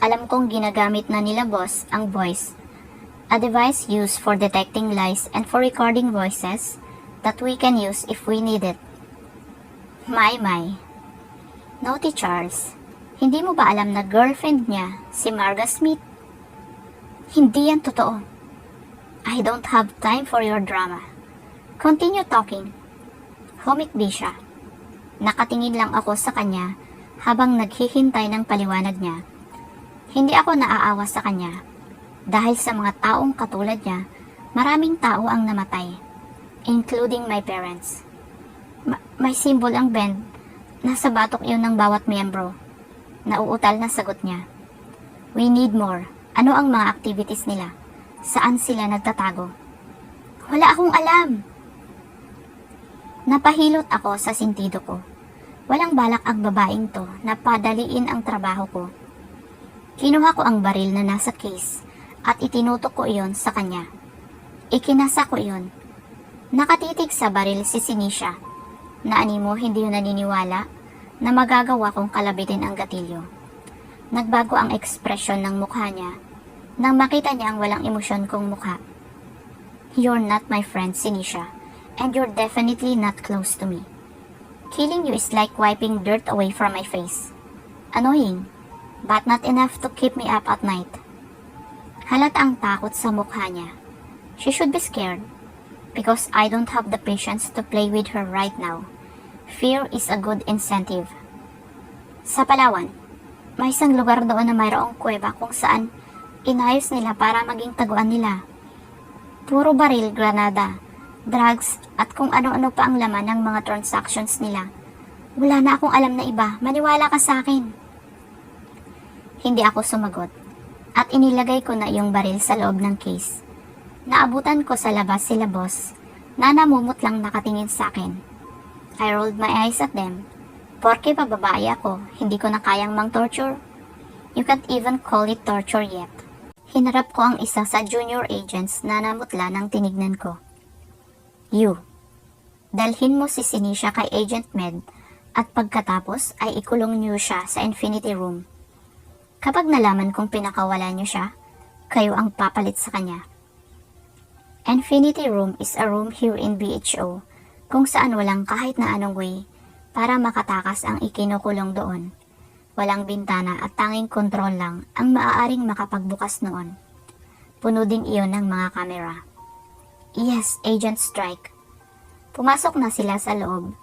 Alam kong ginagamit na nila boss ang voice, a device used for detecting lies and for recording voices that we can use if we need it. My. Naughty Charles, hindi mo ba alam na girlfriend niya si Marga Smith? Hindi yan totoo. I don't have time for your drama. Continue talking. Humikbi siya. Nakatingin lang ako sa kanya habang naghihintay ng paliwanag niya. Hindi ako naaawa sa kanya. Dahil sa mga taong katulad niya, maraming tao ang namatay, including my parents. May symbol ang band. Nasa batok yun ng bawat miyembro. Nauutal na sagot niya. We need more. Ano ang mga activities nila? Saan sila nagtatago? Wala akong alam. Napahilot ako sa sentido ko. Walang balak ang babaeng to na padaliin ang trabaho ko. Kinuha ko ang baril na nasa case at itinutok ko iyon sa kanya. Ikinasa ko iyon. Nakatitig sa baril si Sinisha na animo hindi yun naniniwala na magagawa kong kalabitin ang gatilyo. Nagbago ang ekspresyon ng mukha niya nang makita niya ang walang emosyon kong mukha. You're not my friend, Sinisha, and you're definitely not close to me. Killing you is like wiping dirt away from my face. Annoying, but not enough to keep me up at night. Halata ang takot sa mukha niya. She should be scared, because I don't have the patience to play with her right now. Fear is a good incentive. Sa Palawan, may isang lugar doon na mayroong kuweba kung saan inayos nila para maging taguan nila. Puro baril, granada, drugs, at kung ano-ano pa ang laman ng mga transactions nila. Wala na akong alam na iba, maniwala ka sa akin. Hindi ako sumagot, at inilagay ko na yung baril sa loob ng case. Naabutan ko sa labas sila boss, na namumot lang nakatingin sa akin. I rolled my eyes at them. Porke pa babae ako, hindi ko na kayang mang-torture. You can't even call it torture yet. Hinarap ko ang isa sa junior agents na namutla ng tinignan ko. You, dalhin mo si Sinisha kay Agent Med at pagkatapos ay ikulong niyo siya sa Infinity Room. Kapag nalaman kong pinakawala niyo siya, kayo ang papalit sa kanya. Infinity Room is a room here in BHO kung saan walang kahit na anong way para makatakas ang ikinukulong doon. Walang bintana at tanging kontrol lang ang maaaring makapagbukas noon. Puno din iyon ng mga kamera. Yes, Agent Strike. Pumasok na sila sa loob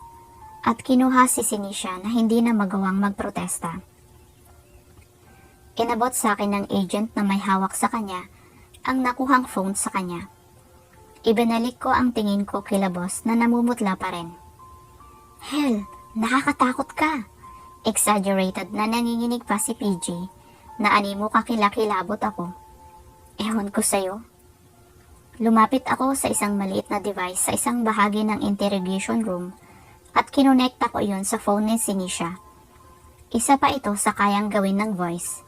at kinuha si Sinisha na hindi na magawang magprotesta. Inabot sa akin ng agent na may hawak sa kanya ang nakuhang phone sa kanya. Ibinalik ko ang tingin ko kila boss na namumutla pa rin. Hell, nakakatakot ka. Exaggerated na nanginginig pa si PG na animo kakilakilabot ako. Ewan ko sa'yo. Lumapit ako sa isang maliit na device sa isang bahagi ng interrogation room at kinonekta ko iyon sa phone ni Sinisha. Isa pa ito sa kayang gawin ng voice.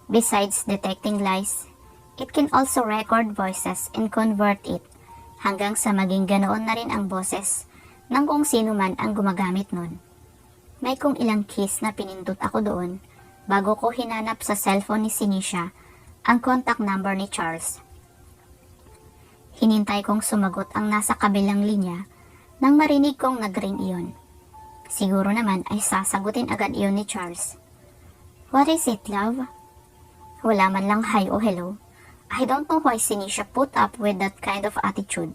Besides detecting lies, it can also record voices and convert it hanggang sa maging ganoon na rin ang boses ng kung sino man ang gumagamit nun. May kung ilang keys na pinindot ako doon bago ko hinanap sa cellphone ni Sinisha ang contact number ni Charles. Hinintay kong sumagot ang nasa kabilang linya nang marinig kong nag-ring iyon. Siguro naman ay sasagutin agad iyon ni Charles. What is it, love? Wala man lang hi o hello. I don't know why Sinisha put up with that kind of attitude.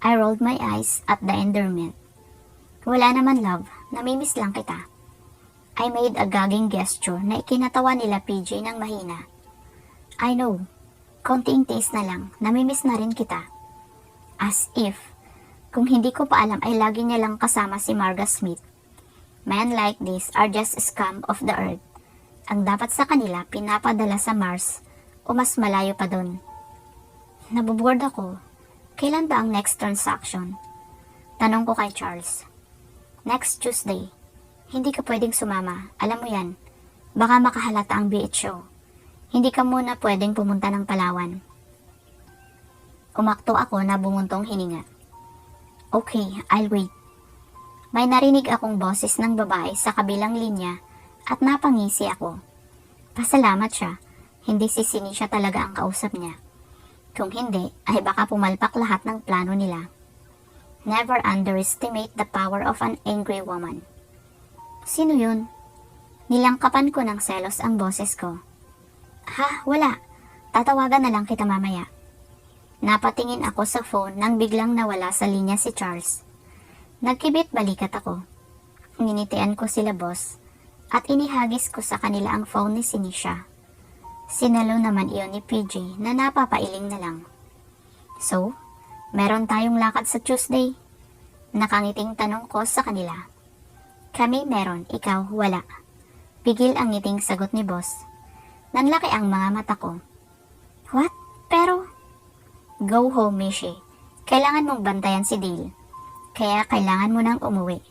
I rolled my eyes at the enderment. Wala naman, love. Namimiss lang kita. I made a gagging gesture na ikinatawa nila PJ ng mahina. I know. Konting taste na lang. Namimiss na rin kita. As if, kung hindi ko pa alam ay lagi niya lang kasama si Marga Smith. Men like this are just a scum of the earth. Ang dapat sa kanila pinapadala sa Mars o mas malayo pa dun. Nabuboard ako. Kailan ba ang next transaction? Tanong ko kay Charles. Next Tuesday. Hindi ka pwedeng sumama. Alam mo yan. Baka makahalata ang BHO. Hindi ka muna pwedeng pumunta ng Palawan. Umakto ako na bumuntong hininga. Okay, I'll wait. May narinig akong boses ng babae sa kabilang linya at napangisi ako. Pasalamat siya hindi si Sinisha talaga ang kausap niya. Kung hindi, ay baka pumalpak lahat ng plano nila. Never underestimate the power of an angry woman. Sino yun? Nilangkapan ko ng selos ang boses ko. Ha, wala. Tatawagan na lang kita mamaya. Napatingin ako sa phone nang biglang nawala sa linya si Charles. Nagkibit balikat ako. Nginitian ko sila boss at inihagis ko sa kanila ang phone ni Sinisha. Sinalo naman iyon ni PJ na napapailing na lang. So, meron tayong lakad sa Tuesday? Nakangiting tanong ko sa kanila. Kami meron, ikaw wala. Pigil ang ngiting sagot ni boss. Nanlaki ang mga mata ko. What? Pero... Go home, Mishi. Kailangan mong bantayan si Dale. Kaya kailangan mo nang umuwi.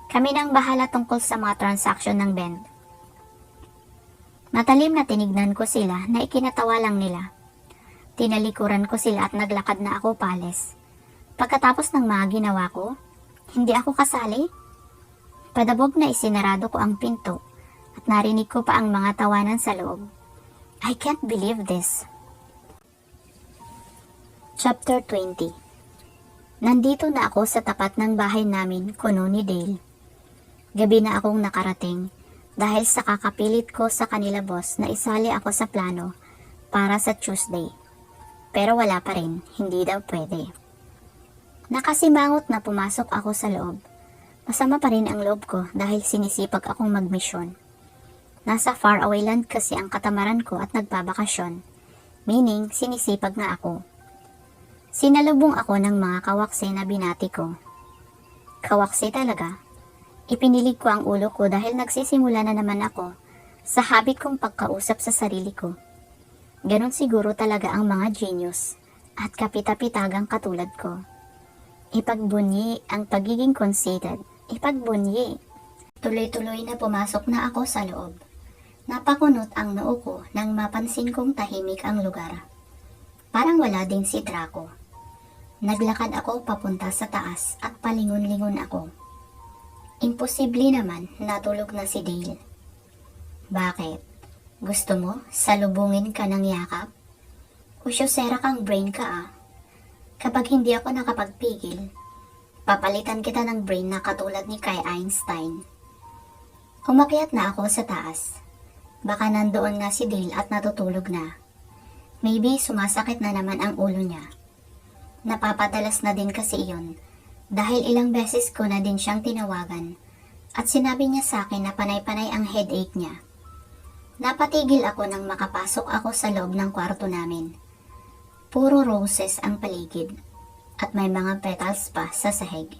Kami nang bahala tungkol sa mga transaksyon ng Bend. Matalim na tinignan ko sila na ikinatawa lang nila. Tinalikuran ko sila at naglakad na ako pales. Pagkatapos ng mga ginawa ko, hindi ako kasali. Padabog na isinarado ko ang pinto at narinig ko pa ang mga tawanan sa loob. I can't believe this. Chapter 20. Nandito na ako sa tapat ng bahay namin, kuno ni Dale. Gabi na akong nakarating dahil sa kakapilit ko sa kanila boss na isali ako sa plano para sa Tuesday. Pero wala pa rin, hindi daw pwede. Nakasimangot na pumasok ako sa loob. Masama pa rin ang loob ko dahil sinisipag akong magmisyon. Nasa faraway land kasi ang katamaran ko at nagbabakasyon. Meaning, sinisipag na ako. Sinalubong ako ng mga kawaksi na binati ko. Kawaksi talaga. Ipinilig ko ang ulo ko dahil nagsisimula na naman ako sa habit kong pagkausap sa sarili ko. Ganon siguro talaga ang mga genius at kapitapitagang katulad ko. Ipagbunyi ang pagiging conceited. Ipagbunyi. Tuloy-tuloy na pumasok na ako sa loob. Napakunot ang noo ko nang mapansin kong tahimik ang lugar. Parang wala din si Draco. Naglakad ako papunta sa taas at palingon-lingon ako. Imposible naman natulog na si Dale. Bakit? Gusto mo salubungin ka ng yakap? Usyosera kang brain ka ah. Kapag hindi ako nakapagpigil, papalitan kita ng brain na katulad ni kay Einstein. Umakyat na ako sa taas. Baka nandoon nga si Dale at natutulog na. Maybe sumasakit na naman ang ulo niya. Napapadalas na din kasi iyon dahil ilang beses ko na din siyang tinawagan at sinabi niya sa akin na panay-panay ang headache niya. Napatigil ako nang makapasok ako sa loob ng kwarto namin. Puro roses ang paligid at may mga petals pa sa sahig.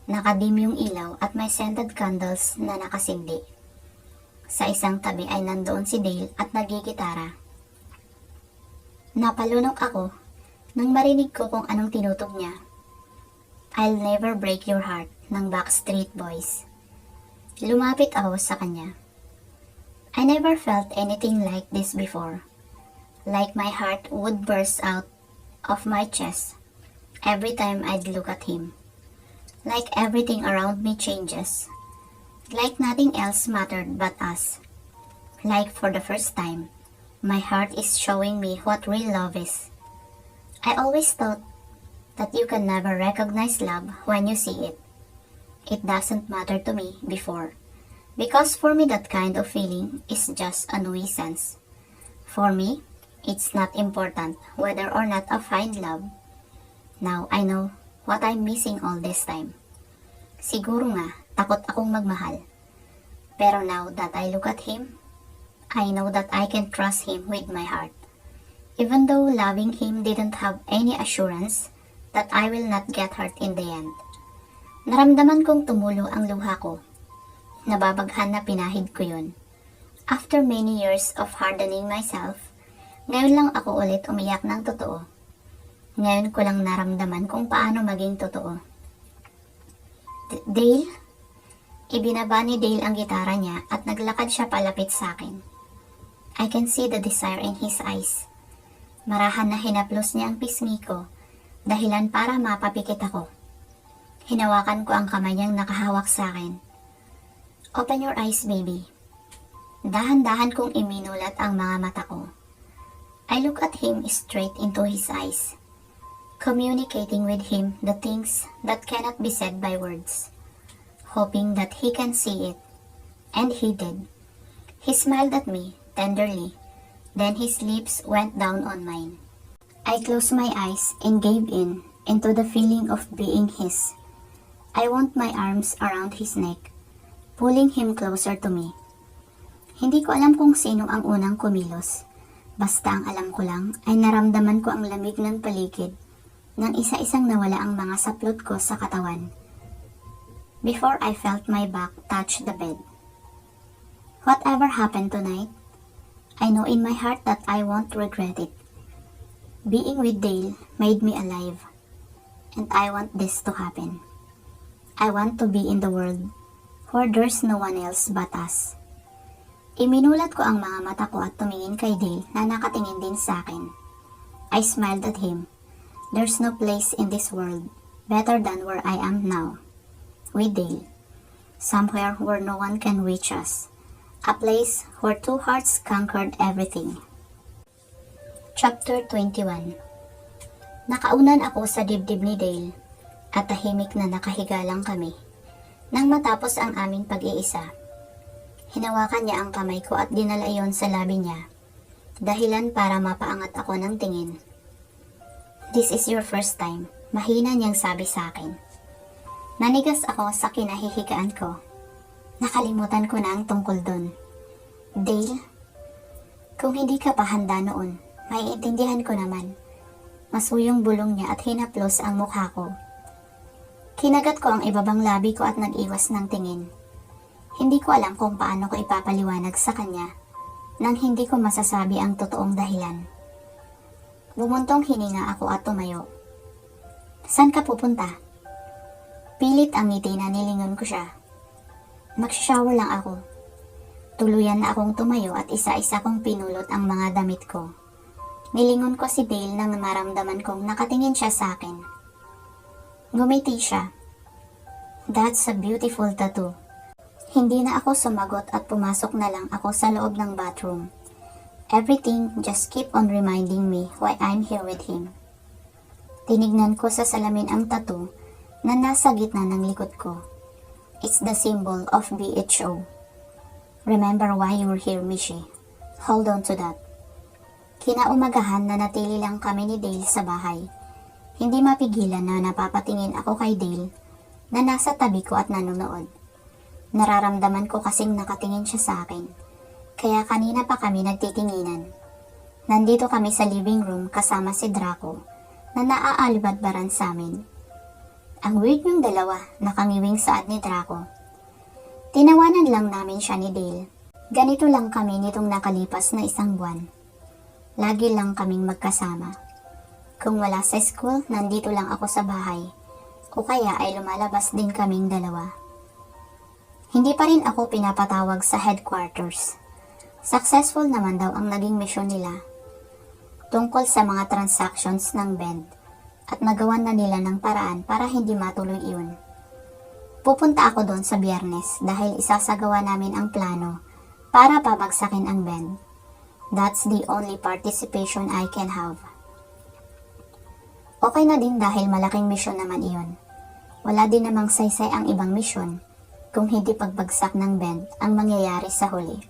Nakadim yung ilaw at may scented candles na nakasindi. Sa isang tabi ay nandoon si Dale at nagigitara. Napalunok ako nang marinig ko kung anong tinutog niya. I'll Never Break Your Heart ng Backstreet Boys. Lumapit ako sa kanya. I never felt anything like this before. Like my heart would burst out of my chest every time I'd look at him. Like everything around me changes. Like nothing else mattered but us. Like for the first time, my heart is showing me what real love is. I always thought that you can never recognize love when you see it. It doesn't matter to me before. Because for me that kind of feeling is just a nuisance. For me, it's not important whether or not I find love. Now I know what I'm missing all this time. Siguro nga, takot akong magmahal. Pero now that I look at him, I know that I can trust him with my heart. Even though loving him didn't have any assurance that I will not get hurt in the end. Naramdaman kong tumulo ang luha ko. Nababaghan na pinahid ko yun. After many years of hardening myself, ngayon lang ako ulit umiyak ng totoo. Ngayon ko lang naramdaman kung paano maging totoo. Dale? Ibinaba ni Dale ang gitara niya at naglakad siya palapit sa akin. I can see the desire in his eyes. Marahan na hinaplos niya ang pisngi ko, dahilan para mapapikit ako. Hinawakan ko ang kamay niyang nakahawak sa akin. Open your eyes, baby. Dahan-dahan kong iminulat ang mga mata ko. I look at him straight into his eyes, communicating with him the things that cannot be said by words, hoping that he can see it. And he did. He smiled at me tenderly, then his lips went down on mine. I closed my eyes and gave in into the feeling of being his. I wound my arms around his neck, pulling him closer to me. Hindi ko alam kung sino ang unang kumilos. Basta ang alam ko lang ay naramdaman ko ang lamig ng paligid nang isa-isang nawala ang mga saplot ko sa katawan. Before I felt my back touch the bed. Whatever happened tonight, I know in my heart that I won't regret it. Being with Dale made me alive, and I want this to happen. I want to be in the world where there's no one else but us. Iminulat ko ang mga mata ko at tumingin kay Dale na nakatingin din sa akin. I smiled at him. There's no place in this world better than where I am now, with Dale. Somewhere where no one can reach us. A place where two hearts conquered everything. Chapter 21. Nakaunan ako sa dibdib ni Dale at tahimik na nakahiga lang kami. Nang matapos ang aming pag-iisa, hinawakan niya ang kamay ko at dinala iyon sa labi niya, dahilan para mapaangat ako ng tingin. This is your first time, mahina niyang sabi sa akin. Nanigas ako sa kinahihigaan ko. Nakalimutan ko na ang tungkol dun. Dale, kung hindi ka pa handa noon, maiintindihan ko naman. Masuyong bulong niya at hinaplos ang mukha ko. Kinagat ko ang ibabang labi ko at nag-iwas ng tingin. Hindi ko alam kung paano ko ipapaliwanag sa kanya nang hindi ko masasabi ang totoong dahilan. Bumuntong hininga ako at tumayo. Saan ka pupunta? Pilit ang ngiti na nilingon ko siya. Mag-shower lang ako. Tuluyan na akong tumayo at isa-isa kong pinulot ang mga damit ko. Nilingon ko si Dale nang maramdaman kong nakatingin siya sa akin. Ngumiti siya. That's a beautiful tattoo. Hindi na ako sumagot at pumasok na lang ako sa loob ng bathroom. Everything just keep on reminding me why I'm here with him. Tinignan ko sa salamin ang tattoo na nasa gitna ng likod ko. It's the symbol of BHO. Remember why you were here, Mishi. Hold on to that. Kinaumagahan na natili lang kami ni Dale sa bahay. Hindi mapigilan na napapatingin ako kay Dale na nasa tabi ko at nanonood. Nararamdaman ko kasing nakatingin siya sa akin. Kaya kanina pa kami nagtitinginan. Nandito kami sa living room kasama si Draco na naaalibadbaran sa amin. Ang weird yung dalawa, nakangiwing saad ni Draco. Tinawanan lang namin siya ni Dale. Ganito lang kami nitong nakalipas na isang buwan. Lagi lang kaming magkasama. Kung wala sa school, nandito lang ako sa bahay. O kaya ay lumalabas din kaming dalawa. Hindi pa rin ako pinapatawag sa headquarters. Successful naman daw ang naging misyon nila tungkol sa mga transactions ng band at nagawan na nila ng paraan para hindi matuloy iyon. Pupunta ako doon sa Biyernes dahil isasagawa namin ang plano para pabagsakin ang band. That's the only participation I can have. Okay na din dahil malaking misyon naman iyon. Wala din namang saysay ang ibang misyon kung hindi pagbagsak ng band ang mangyayari sa huli.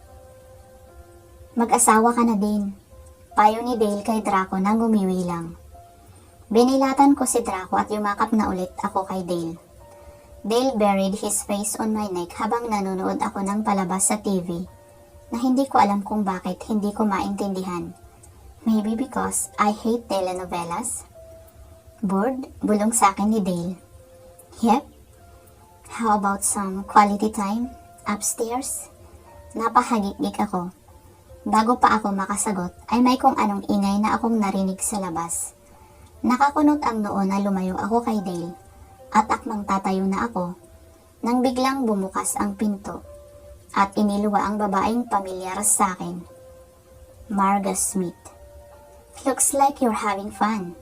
Mag-asawa ka na din. Payo ni Dale kay Draco nang umiwi lang. Binilatan ko si Draco at yumakap na ulit ako kay Dale. Dale buried his face on my neck habang nanonood ako ng palabas sa TV na hindi ko alam kung bakit hindi ko maintindihan. Maybe because I hate telenovelas? Bored? Bulong sa akin ni Dale. Yep. How about some quality time upstairs? Napahagik-gik ako. Bago pa ako makasagot ay may kung anong ingay na akong narinig sa labas. Nakakunot ang noo na lumayo ako kay Dale at akmang tatayo na ako nang biglang bumukas ang pinto at iniluwa ang babaeng pamilyar sa akin. Marga Smith. Looks like you're having fun.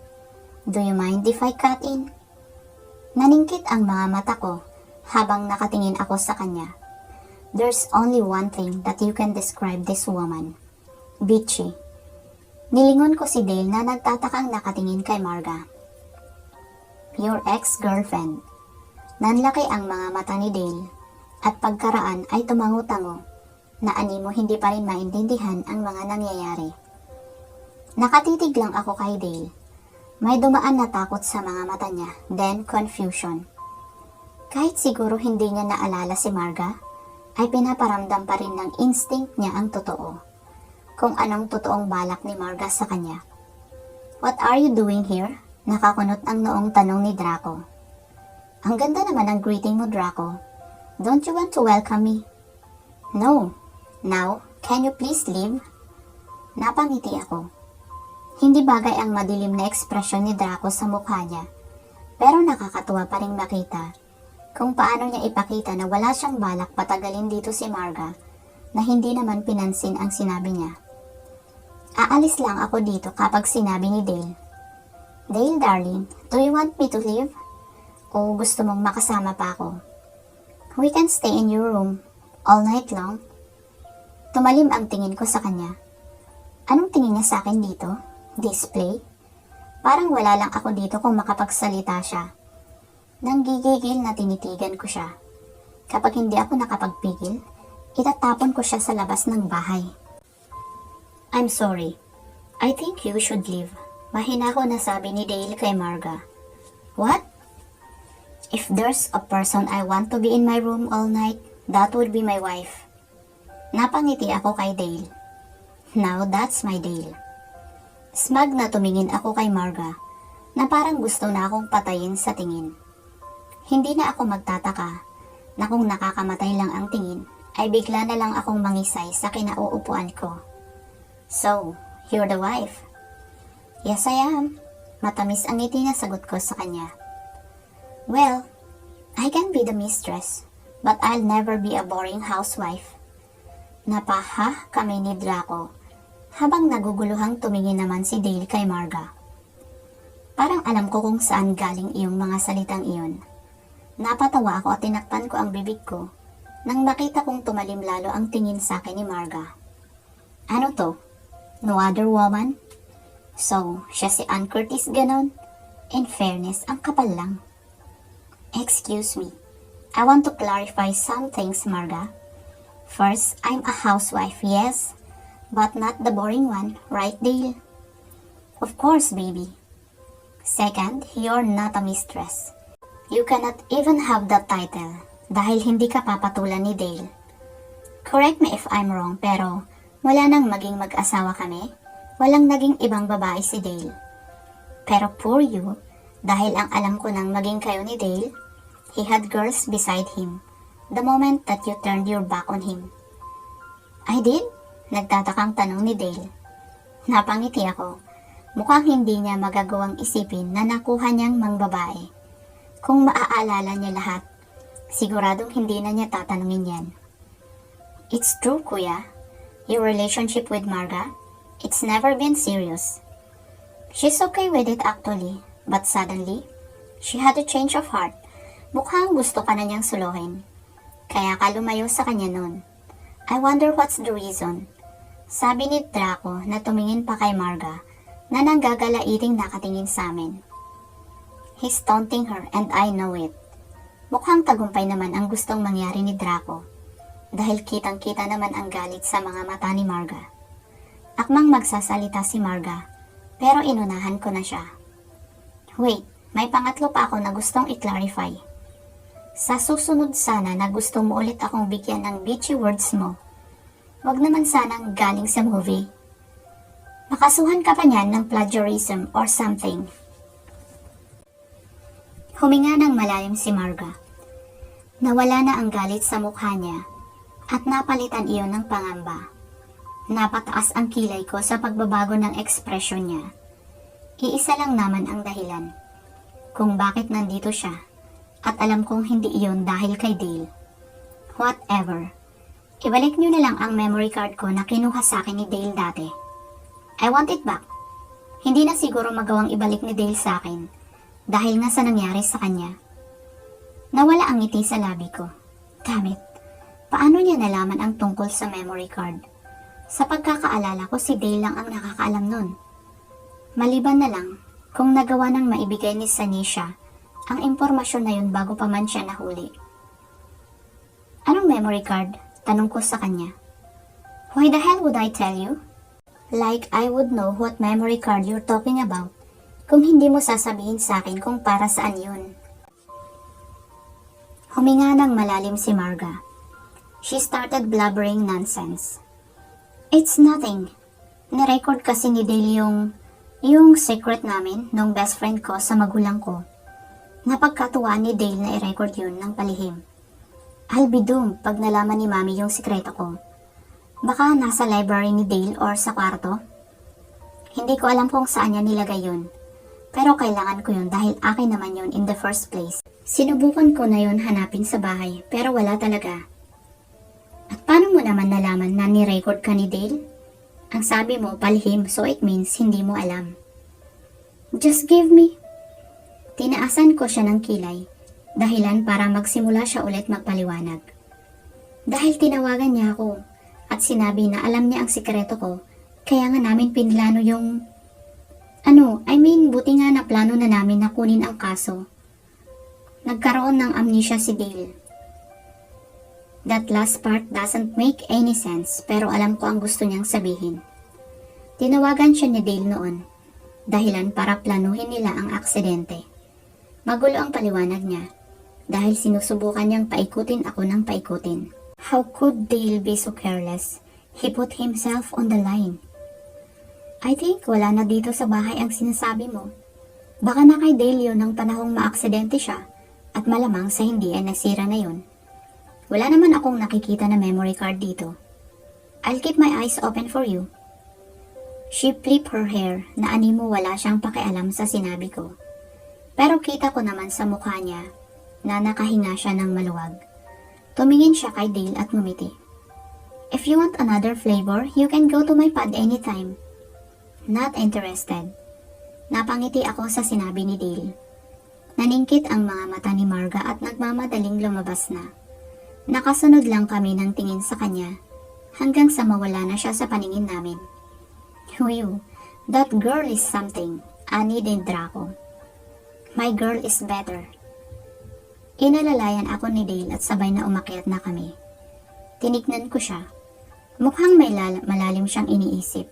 Do you mind if I cut in? Naningkit ang mga mata ko habang nakatingin ako sa kanya. There's only one thing that you can describe this woman. Bitchy. Nilingon ko si Dale na nagtatakang nakatingin kay Marga. Your ex-girlfriend. Nanlaki ang mga mata ni Dale at pagkaraan ay tumango-tango na animo hindi pa rin maintindihan ang mga nangyayari. Nakatitig lang ako kay Dale. May dumaan na takot sa mga mata niya, then confusion. Kahit siguro hindi niya naalala si Marga, ay pinaparamdam pa rin ng instinct niya ang totoo. Kung anong totoong balak ni Marga sa kanya. What are you doing here? Nakakunot ang noong tanong ni Draco. Ang ganda naman ang greeting mo, Draco. Don't you want to welcome me? No. Now, can you please leave? Napangiti ako. Hindi bagay ang madilim na ekspresyon ni Draco sa mukha niya, pero nakakatuwa pa rin makita kung paano niya ipakita na wala siyang balak patagalin dito si Marga na hindi naman pinansin ang sinabi niya. Aalis lang ako dito kapag sinabi ni Dale. Dale, darling, do you want me to leave? O gusto mong makasama pa ako? We can stay in your room all night long. Tumalim ang tingin ko sa kanya. Anong tingin niya sa akin dito? Display? Parang wala lang ako dito kung makapagsalita siya. Nang gigigil na tinitigan ko siya. Kapag hindi ako nakapagpigil, itatapon ko siya sa labas ng bahay. I'm sorry. I think you should leave. Mahina ko na sabi ni Dale kay Marga. What? If there's a person I want to be in my room all night, that would be my wife. Napangiti ako kay Dale. Now that's my Dale. Smug na tumingin ako kay Marga na parang gusto na akong patayin sa tingin. Hindi na ako magtataka na kung nakakamatay lang ang tingin ay bigla na lang akong mangisay sa kinauupuan ko. So, you're the wife? Yes, I am. Matamis ang ngiti na sagot ko sa kanya. Well, I can be the mistress, but I'll never be a boring housewife. Napaha kami ni Draco, habang naguguluhang tumingin naman si Dale kay Marga. Parang alam ko kung saan galing iyong mga salitang iyon. Napatawa ako at tinakpan ko ang bibig ko nang makita kong tumalim lalo ang tingin sa akin ni Marga. Ano to? No other woman? So, siya si Ann Curtis ganon? In fairness, ang kapal lang. Excuse me, I want to clarify some things, Marga. First, I'm a housewife, yes, but not the boring one, right, Dale? Of course, baby. Second, you're not a mistress. You cannot even have that title dahil hindi ka papatulan ni Dale. Correct me if I'm wrong, pero wala nang maging mag-asawa kami, walang naging ibang babae si Dale. Pero poor you, dahil ang alam ko nang maging kayo ni Dale, he had girls beside him the moment that you turned your back on him. I did? Nagtatakang tanong ni Dale. Napangiti ako. Mukhang hindi niya magagawang isipin na nakuha niyang mangbabae. Kung maaalala niya lahat, siguradong hindi na niya tatanungin yan. It's true, kuya. Your relationship with Marga, it's never been serious. She's okay with it actually, but suddenly, she had a change of heart. Mukhang gusto ka na niyang suluhin. Kaya ka lumayo sa kanya nun. I wonder what's the reason. Sabi ni Draco na tumingin pa kay Marga na nanggagalaiting nakatingin sa amin. He's taunting her and I know it. Mukhang tagumpay naman ang gustong mangyari ni Draco dahil kitang-kita naman ang galit sa mga mata ni Marga. Akmang magsasalita si Marga pero inunahan ko na siya. Wait, may pangatlo pa ako na gustong i-clarify. Sa susunod sana na gusto mo ulit akong bigyan ng bitchy words mo, wag naman sanang galing sa movie. Makasuhan ka pa niyan ng plagiarism or something. Huminga ng malalim si Marga. Nawala na ang galit sa mukha niya at napalitan iyon ng pangamba. Napataas ang kilay ko sa pagbabago ng ekspresyon niya. Iisa lang naman ang dahilan kung bakit nandito siya at alam kong hindi iyon dahil kay Dale. Whatever. Ibalik niyo na lang ang memory card ko na kinuha sa akin ni Dale dati. I want it back. Hindi na siguro magawang ibalik ni Dale sa akin dahil nga sa nangyari sa kanya. Nawala ang ngiti sa labi ko. Damn it. Paano niya nalaman ang tungkol sa memory card? Sa pagkakaalala ko, si Dale lang ang nakakaalam nun. Maliban na lang kung nagawa ng maibigay ni Sanisha ang impormasyon na yun bago pa man siya nahuli. Anong memory card? Tanong ko sa kanya. Why the hell would I tell you? Like I would know what memory card you're talking about kung hindi mo sasabihin sa akin kung para saan yun. Huminga ng malalim si Marga. She started blabbering nonsense. It's nothing. Nirecord kasi ni Dale yung secret namin nung best friend ko sa magulang ko. Napagkatuwaan ni Dale na i-record yun ng palihim. I'll be doomed pag nalaman ni Mami yung sikreto ko. Baka nasa library ni Dale or sa kwarto. Hindi ko alam kung saan niya nilagay yun. Pero kailangan ko yun dahil akin naman yun in the first place. Sinubukan ko na yun hanapin sa bahay pero wala talaga. At paano mo naman nalaman na ni-record ka ni Dale? Ang sabi mo palihim so it means hindi mo alam. Just give me. Tinaasan ko siya ng kilay. Dahilan para magsimula siya ulit magpaliwanag. Dahil tinawagan niya ako at sinabi na alam niya ang sikreto ko, kaya nga namin pinlano yung... buti nga na plano na namin na kunin ang kaso. Nagkaroon ng amnesia si Dale. That last part doesn't make any sense pero alam ko ang gusto niyang sabihin. Tinawagan siya ni Dale noon, dahilan para planuhin nila ang aksidente. Magulo ang paliwanag niya. Dahil sinusubukan niyang paikutin ako ng paikutin. How could Dale be so careless? He put himself on the line. I think wala na dito sa bahay ang sinasabi mo. Baka na kay Dale yun ng panahong maaksidente siya at malamang sa hindi ay nasira na yun. Wala naman akong nakikita na memory card dito. I'll keep my eyes open for you. She flipped her hair na animo wala siyang pakialam sa sinabi ko. Pero kita ko naman sa mukha niya na nakahinga siya ng maluwag. Tumingin siya kay Dale at ngumiti. If you want another flavor, you can go to my pad anytime. Not interested. Napangiti ako sa sinabi ni Dale. Naningkit ang mga mata ni Marga at nagmamadaling lumabas na. Nakasunod lang kami ng tingin sa kanya hanggang sa mawala na siya sa paningin namin. Huyu, that girl is something, ani din Draco. My girl is better. Inalalayan ako ni Dale at sabay na umakyat na kami. Tinignan ko siya. Mukhang may malalim siyang iniisip.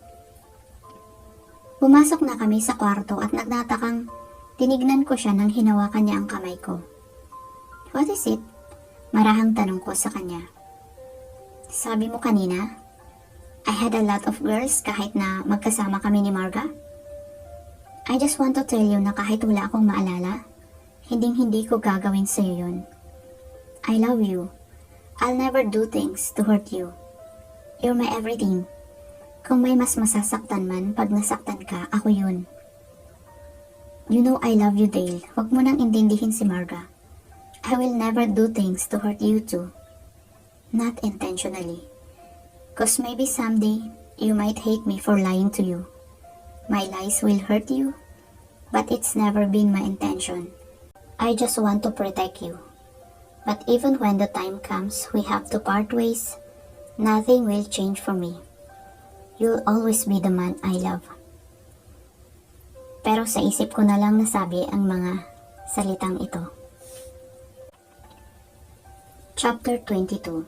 Pumasok na kami sa kwarto at nagnatakang tinignan ko siya nang hinawakan niya ang kamay ko. What is it? Marahang tanong ko sa kanya. Sabi mo kanina, I had a lot of girls kahit na magkasama kami ni Marga? I just want to tell you na kahit wala akong maalala, hinding-hindi ko gagawin sa'yo yun. I love you. I'll never do things to hurt you. You're my everything. Kung may mas masasaktan man pag nasaktan ka, ako yun. You know I love you, Dale. Huwag mo nang intindihin si Marga. I will never do things to hurt you too. Not intentionally. 'Cause maybe someday, you might hate me for lying to you. My lies will hurt you, but it's never been my intention. I just want to protect you. But even when the time comes we have to part ways, nothing will change for me. You'll always be the man I love. Pero sa isip ko na lang nasabi ang mga salitang ito. Chapter 22.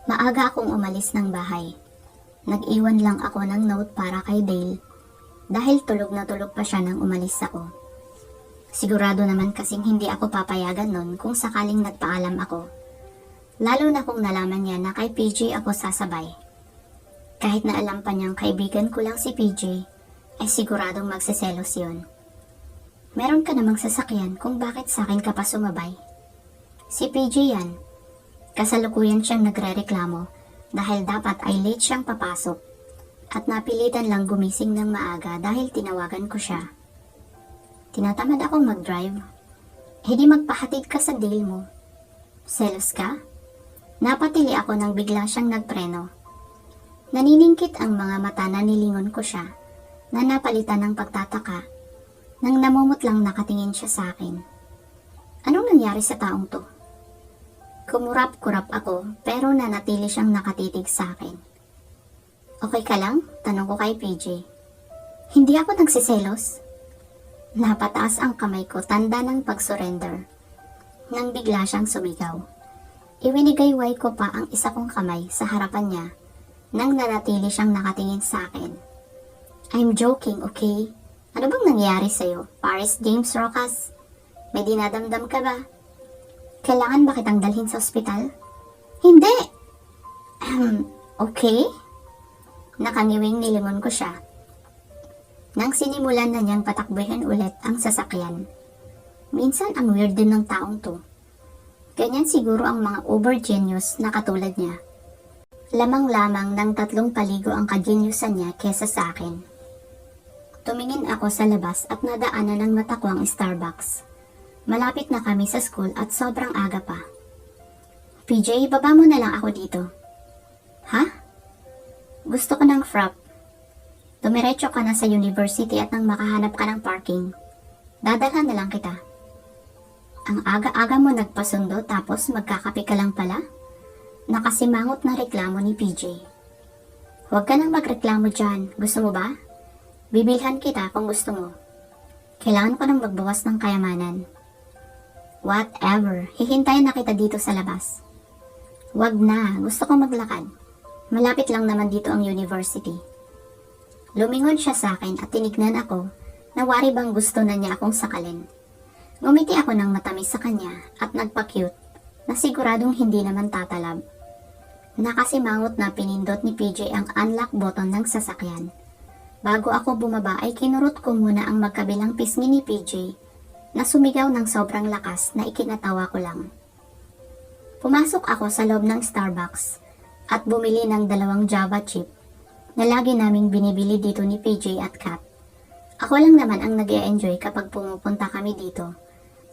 Maaga akong umalis ng bahay. Nag-iwan lang ako ng note para kay Dale dahil tulog na tulog pa siya nang umalis ako. Sigurado naman kasing hindi ako papayagan nun kung sakaling nagpaalam ako. Lalo na kung nalaman niya na kay PJ ako sasabay. Kahit na alam pa niyang kaibigan ko lang si PJ, ay siguradong magseselos yun. Meron ka namang sasakyan kung bakit sa akin ka pa sumabay. Si PJ yan. Kasalukuyan siyang nagrereklamo dahil dapat ay late siyang papasok at napilitan lang gumising ng maaga dahil tinawagan ko siya. Tinatamad akong mag-drive. Hindi magpahatid ka sa Dale mo. Selos ka? Napatili ako nang bigla siyang nagpreno. Naniningkit ang mga mata na nilingon ko siya na napalitan ng pagtataka nang namumutlang nakatingin siya sa akin. Anong nangyari sa taong to? Kumurap-kurap ako pero nanatili siyang nakatitig sa akin. Okay ka lang? Tanong ko kay PJ. Hindi ako nagsiselos. Napataas ang kamay ko, tanda ng pag-surrender. Nang bigla siyang sumigaw. Iwinigayway ko pa ang isa kong kamay sa harapan niya nang nanatili siyang nakatingin sa akin. I'm joking, okay? Ano bang nangyari sa'yo, Paris James Rojas? May dinadamdam ka ba? Kailangan ba kitang dalhin sa ospital? Hindi! Okay? Nakangiwing nilingon ko siya. Nang sinimulan na niyang patakbuhin ulit ang sasakyan. Minsan ang weird din ng taong to. Ganyan siguro ang mga uber-genius na katulad niya. Lamang-lamang ng 3 paligo ang kagenyusan niya kesa sa akin. Tumingin ako sa labas at nadaanan ng mata ko ang Starbucks. Malapit na kami sa school at sobrang aga pa. PJ, baba mo na lang ako dito. Ha? Gusto ko ng frap. Dumiretso ka na sa university at nang makahanap ka ng parking, dadalhan na lang kita. Ang aga-aga mo nagpasundo tapos magkakape ka lang pala? Nakasimangot na reklamo ni PJ. Huwag ka nang magreklamo dyan, gusto mo ba? Bibilhan kita kung gusto mo. Kailangan ko nang magbawas ng kayamanan. Whatever, hihintayin na kita dito sa labas. Huwag na, gusto ko maglakad. Malapit lang naman dito ang university. Lumingon siya sa akin at tinignan ako na wari bang gusto na niya akong sakalin. Ngumiti ako ng matamis sa kanya at nagpa-cute na siguradong hindi naman tatalab. Nakasimangot na pinindot ni PJ ang unlock button ng sasakyan. Bago ako bumaba ay kinurot ko muna ang magkabilang pisngi ni PJ na sumigaw ng sobrang lakas na ikinatawa ko lang. Pumasok ako sa loob ng Starbucks at bumili ng 2 Java chip na lagi naming binibili dito ni PJ at Kat. Ako lang naman ang nag-e-enjoy kapag pumupunta kami dito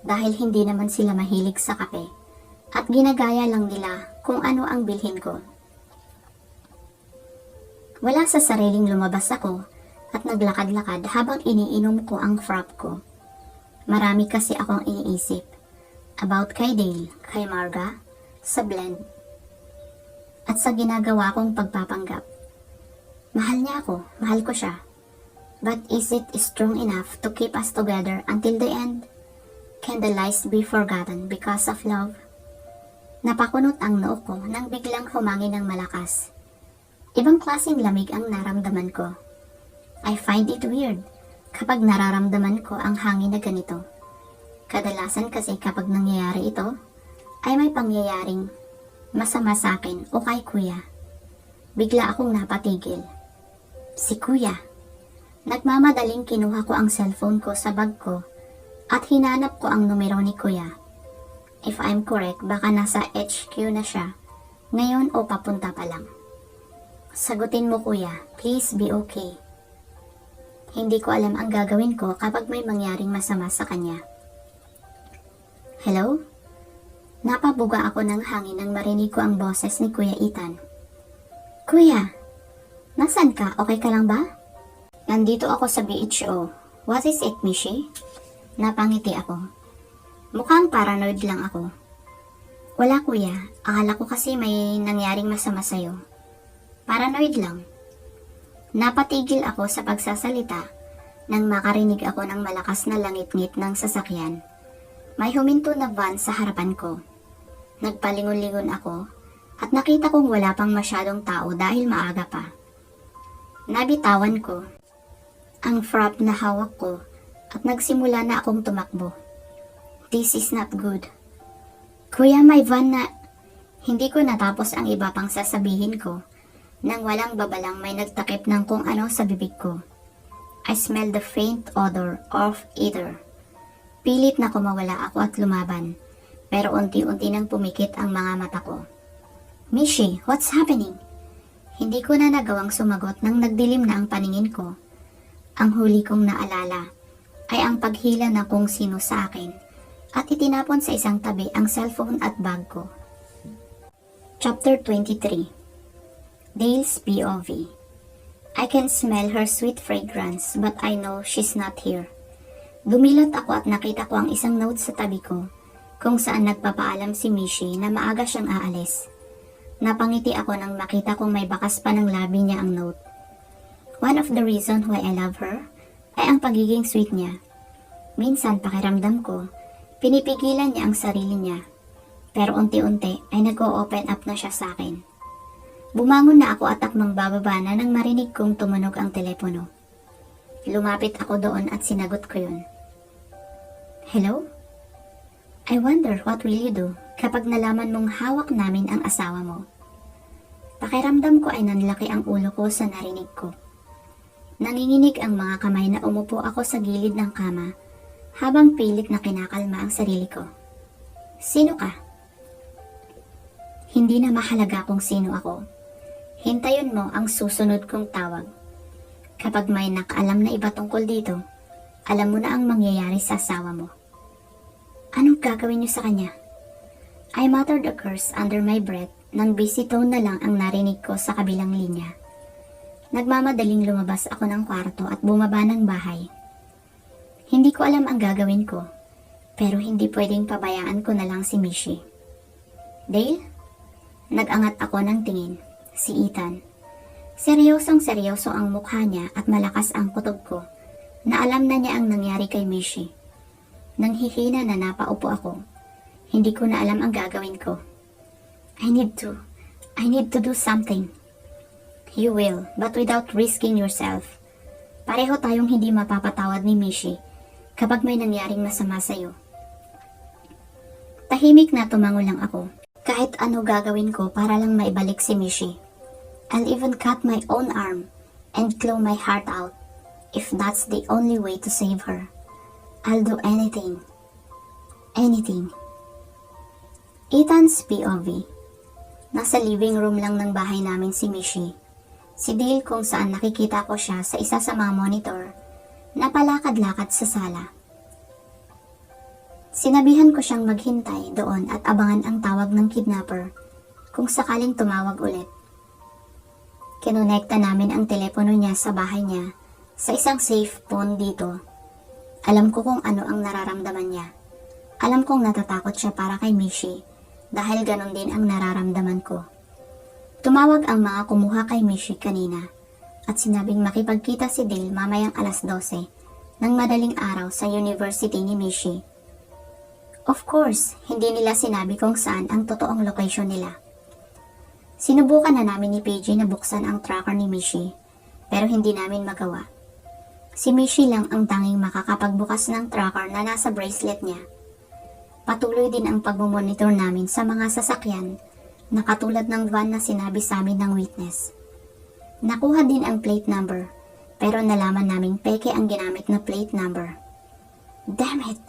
dahil hindi naman sila mahilig sa kape at ginagaya lang nila kung ano ang bilhin ko. Wala sa sariling lumabas ako at naglakad-lakad habang iniinom ko ang frap ko. Marami kasi akong iniisip about kay Dale, kay Marga, sa blend at sa ginagawa kong pagpapanggap. Mahal niya ako, mahal ko siya. But is it strong enough to keep us together until the end? Can the lies be forgotten because of love? Napakunot ang noo ko nang biglang humangin ng malakas. Ibang klaseng lamig ang naramdaman ko. I find it weird kapag nararamdaman ko ang hangin na ganito. Kadalasan kasi kapag nangyayari ito, ay may pangyayaring masama sa akin o kay kuya. Bigla akong napatigil. Si kuya. Nagmamadaling kinuha ko ang cellphone ko sa bag ko at hinanap ko ang numero ni kuya. If I'm correct, baka nasa HQ na siya ngayon o papunta pa lang. Sagutin mo kuya, please be okay. Hindi ko alam ang gagawin ko kapag may mangyaring masama sa kanya. Hello? Napabuga ako ng hangin nang marinig ko ang boses ni Kuya Ethan. Kuya, nasan ka? Okay ka lang ba? Nandito ako sa BHO. What is it, Mishi? Napangiti ako. Mukhang paranoid lang ako. Wala kuya, akala ko kasi may nangyaring masama sa'yo. Paranoid lang. Napatigil ako sa pagsasalita nang makarinig ako ng malakas na langit-ngit ng sasakyan. May huminto na van sa harapan ko. Nagpalingon-lingon ako at nakita kong wala pang masyadong tao dahil maaga pa. Nabitawan ko ang frap na hawak ko at nagsimula na akong tumakbo. This is not good. Kuya, may van na... Hindi ko natapos ang iba pang sasabihin ko nang walang babalang may nagtakip ng kung ano sa bibig ko. I smell the faint odor of ether. Pilit na kumawala ako at lumaban, pero unti-unti nang pumikit ang mga mata ko. Mishi, what's happening? Hindi ko na nagawang sumagot nang nagdilim na ang paningin ko. Ang huli kong naalala ay ang paghila na kung sino sa akin at itinapon sa isang tabi ang cellphone at bag ko. Chapter 23. Dale's POV. I can smell her sweet fragrance but I know she's not here. Dumilat ako at nakita ko ang isang note sa tabi ko kung saan nagpapaalam si Mishi na maaga siyang aalis. Napangiti ako nang makita kong may bakas pa ng labi niya ang note. One of the reason why I love her ay ang pagiging sweet niya. Minsan pakiramdam ko, pinipigilan niya ang sarili niya. Pero unti-unti ay nag-o-open up na siya sa akin. Bumangon na ako at akmang bababa na nang marinig kong tumunog ang telepono. Lumapit ako doon at sinagot ko yun. Hello? I wonder what will you do kapag nalaman mong hawak namin ang asawa mo. Pakiramdam ko ay nanlaki ang ulo ko sa narinig ko. Nanginginig ang mga kamay na umupo ako sa gilid ng kama habang pilit na kinakalma ang sarili ko. Sino ka? Hindi na mahalaga kung sino ako. Hintayin mo ang susunod kong tawag. Kapag may nakaalam na iba tungkol dito, alam mo na ang mangyayari sa asawa mo. Anong gagawin niyo sa kanya? I muttered a curse under my breath nang busy tone na lang ang narinig ko sa kabilang linya. Nagmamadaling lumabas ako ng kwarto at bumaba ng bahay. Hindi ko alam ang gagawin ko, pero hindi pwedeng pabayaan ko na lang si Mishi. Dale? Nag-angat ako ng tingin. Si Ethan. Seryosong seryoso ang mukha niya at malakas ang kutob ko na alam na niya ang nangyari kay Mishi. Nang hihina na napaupo ako, hindi ko na alam ang gagawin ko. I need to do something. You will, but without risking yourself. Pareho tayong hindi mapapatawad ni Mishi kapag may nangyaring masama sa'yo. Tahimik na tumango lang ako. Kahit ano gagawin ko para lang maibalik si Mishi. I'll even cut my own arm and claw my heart out if that's the only way to save her. I'll do anything. Anything. Ethan's POV. Nasa living room lang ng bahay namin si Mishi. Si Dale kung saan nakikita ko siya sa isa sa mga monitor na palakad-lakad sa sala. Sinabihan ko siyang maghintay doon at abangan ang tawag ng kidnapper kung sakaling tumawag ulit. Kinonekta namin ang telepono niya sa bahay niya sa isang safe phone dito. Alam ko kung ano ang nararamdaman niya. Alam kong natatakot siya para kay Mishi dahil ganon din ang nararamdaman ko. Tumawag ang mga kumuha kay Mishi kanina at sinabing makipagkita si Dale mamayang alas 12 ng madaling araw sa university ni Mishi. Of course, hindi nila sinabi kung saan ang totoong location nila. Sinubukan na namin ni PJ na buksan ang tracker ni Mishi pero hindi namin magawa. Si Mishi lang ang tanging makakapagbukas ng tracker na nasa bracelet niya. Patuloy din ang pagmumonitor namin sa mga sasakyan na katulad ng van na sinabi sa amin ng witness. Nakuha din ang plate number, pero nalaman naming peke ang ginamit na plate number. Damn it!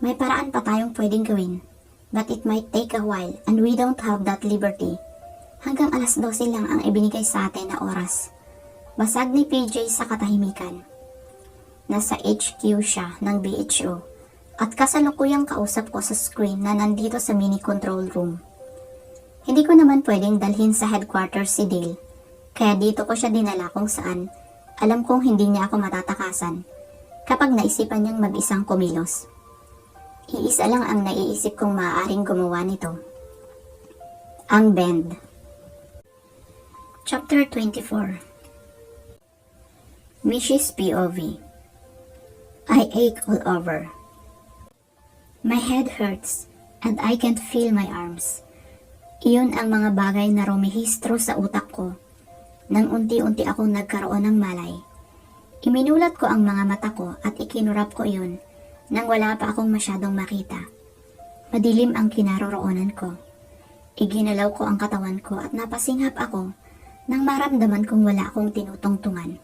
May paraan pa tayong pwedeng gawin, but it might take a while and we don't have that liberty. Hanggang alas 12 lang ang ibinigay sa atin na oras. Basag ni PJ sa katahimikan. Nasa HQ siya ng BHO at kasalukuyang kausap ko sa screen na nandito sa mini control room. Hindi ko naman pwedeng dalhin sa headquarters si Dale, kaya dito ko siya dinala kung saan alam kong hindi niya ako matatakasan kapag naisipan niyang mag-isang kumilos. Iisa lang ang naiisip kong maaaring gumawa nito. Ang Bend. Chapter 24. Mishi's POV. I ache all over. My head hurts and I can't feel my arms. Iyon ang mga bagay na rumihistro sa utak ko nang unti-unti akong nagkaroon ng malay. Iminulat ko ang mga mata ko at ikinurap ko iyon nang wala pa akong masyadong makita. Madilim ang kinaroroonan ko. Iginalaw ko ang katawan ko at napasinghap ako nang maramdaman kong wala akong tinutungtungan.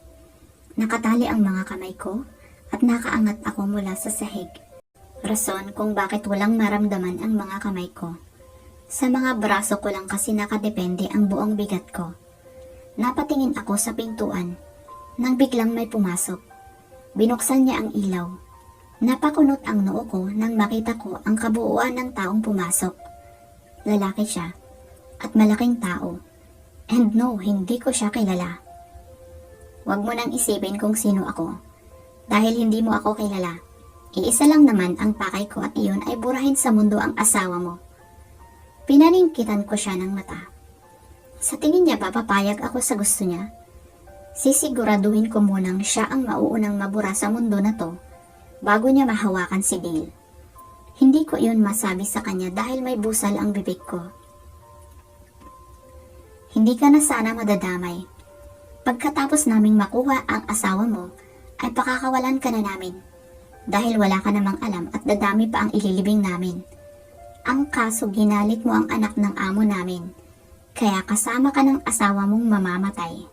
Nakatali ang mga kamay ko at nakaangat ako mula sa sahig. Rason kung bakit walang maramdaman ang mga kamay ko. Sa mga braso ko lang kasi nakadepende ang buong bigat ko. Napatingin ako sa pintuan nang biglang may pumasok. Binuksan niya ang ilaw. Napakunot ang noo ko nang makita ko ang kabuuan ng taong pumasok. Lalaki siya at malaking tao. And no, hindi ko siya kilala. Huwag mo nang isipin kung sino ako. Dahil hindi mo ako kilala. Iisa lang naman ang pakay ko at iyon ay burahin sa mundo ang asawa mo. Pinaningkitan ko siya ng mata. Sa tingin niya ba papayag ako sa gusto niya? Sisiguraduhin ko munang siya ang mauunang mabura sa mundo na to bago niya mahawakan si Dale. Hindi ko iyon masabi sa kanya dahil may busal ang bibig ko. Hindi ka na sana madadamay. Pagkatapos naming makuha ang asawa mo, ay pakakawalan ka na namin. Dahil wala ka namang alam at dadami pa ang ililibing namin. Ang kaso ginalit mo ang anak ng amo namin. Kaya kasama ka ng asawa mong mamamatay.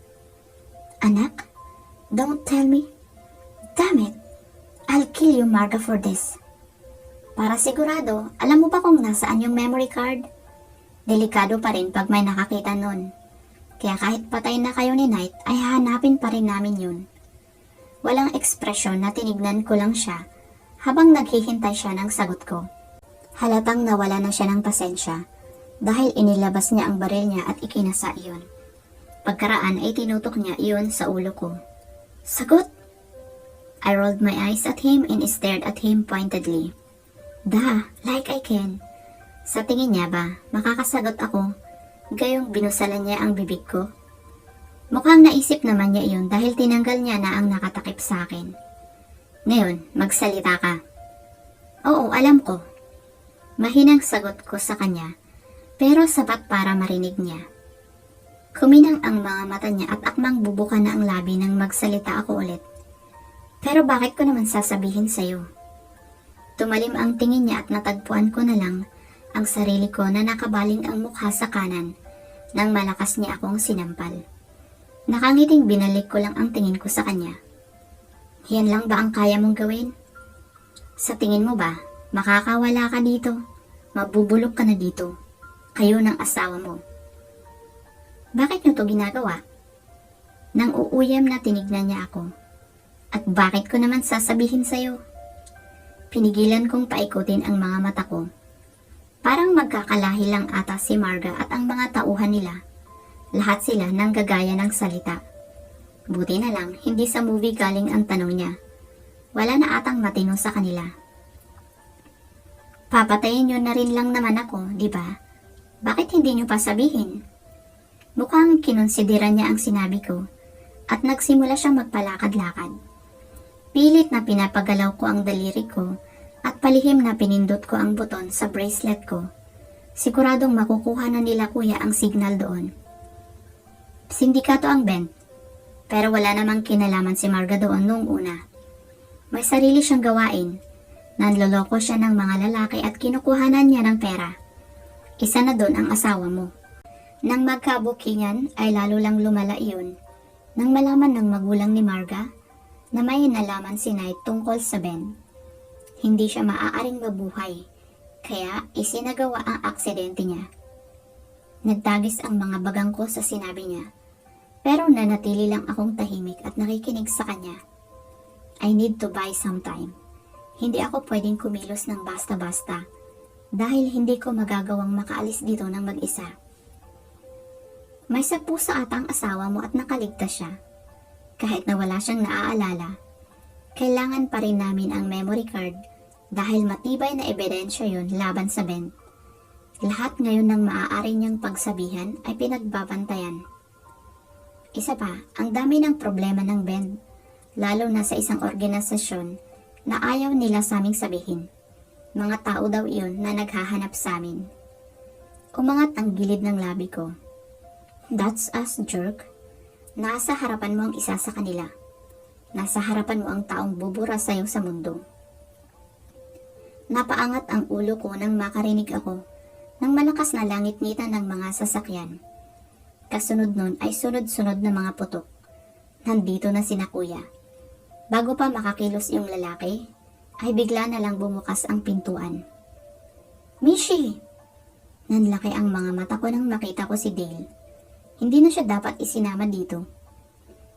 Anak? Don't tell me. Damn it! I'll kill you, Marga, for this. Para sigurado, alam mo ba kung nasaan yung memory card? Delikado pa rin pag may nakakita nun. Kaya kahit patay na kayo ni Knight, ay hahanapin pa rin namin yun. Walang ekspresyon na tinignan ko lang siya habang naghihintay siya ng sagot ko. Halatang nawala na siya ng pasensya dahil inilabas niya ang baril niya at ikinasa iyon. Pagkaraan ay tinutok niya iyon sa ulo ko. Sagot! I rolled my eyes at him and stared at him pointedly. Like I can. Sa tingin niya ba, makakasagot ako, gayong binusalan niya ang bibig ko? Mukhang naisip naman niya iyon dahil tinanggal niya na ang nakatakip sa akin. Ngayon, magsalita ka. Oo, alam ko. Mahinang sagot ko sa kanya, pero sapat para marinig niya. Kuminang ang mga mata niya at akmang bubuka na ang labi nang magsalita ako ulit. Pero bakit ko naman sasabihin sa'yo? Tumalim ang tingin niya at natagpuan ko na lang ang sarili ko na nakabaling ang mukha sa kanan nang malakas niya akong sinampal. Nakangiting binalik ko lang ang tingin ko sa kanya. Yan lang ba ang kaya mong gawin? Sa tingin mo ba, makakawala ka dito? Mabubulok ka na dito. Kayo ng asawa mo. Bakit niyo to ginagawa? Nang uuyam na tinignan niya ako. At bakit ko naman sasabihin sa'yo? Pinigilan kong paikutin ang mga mata ko. Parang magkakalahi lang ata si Marga at ang mga tauhan nila. Lahat sila nang gagaya ng salita. Buti na lang, hindi sa movie galing ang tanong niya. Wala na atang matino sa kanila. Papatayin niyo na rin lang naman ako, di ba? Bakit hindi niyo pa sabihin? Mukhang kinonsidera niya ang sinabi ko at nagsimula siyang magpalakad-lakad. Pilit na pinapagalaw ko ang daliri ko at palihim na pinindot ko ang buton sa bracelet ko. Siguradong makukuha na nila kuya ang signal doon. Sindikato ang bent, pero wala namang kinalaman si Marga doon noong una. May sarili siyang gawain. Nanloloko siya ng mga lalaki at kinukuhanan niya ng pera. Isa na doon ang asawa mo. Nang magkabukingan ay lalo lang lumala iyon nang malaman ng magulang ni Marga na may nalaman si Knight tungkol sa Ben. Hindi siya maaaring mabuhay, kaya isinagawa ang aksidente niya. Nagtagis ang mga bagang ko sa sinabi niya, pero nanatili lang akong tahimik at nakikinig sa kanya. I need to buy some time. Hindi ako pwedeng kumilos ng basta-basta dahil hindi ko magagawang makaalis dito ng mag-isa. May sapusa ata ang asawa mo at nakaligtas siya. Kahit na wala siyang naaalala, kailangan pa rin namin ang memory card dahil matibay na ebidensya yun laban sa Ben. Lahat ngayon ng maaari niyang pagsabihan ay pinagbabantayan. Isa pa, ang dami ng problema ng Ben, lalo na sa isang organisasyon na ayaw nila sa aming sabihin. Mga tao daw iyon na naghahanap sa amin. Umangat ang gilid ng labi ko. That's us, jerk. Nasa harapan mo ang isa sa kanila. Nasa harapan mo ang taong bubura sa'yo sa mundo. Napaangat ang ulo ko nang makarinig ako ng malakas na langit-ngitan ng mga sasakyan. Kasunod nun ay sunod-sunod na mga putok. Nandito na sina kuya. Bago pa makakilos yung lalaki, ay bigla na lang bumukas ang pintuan. Mishi! Nanlaki ang mga mata ko nang makita ko si Dale. Hindi na siya dapat isinama dito.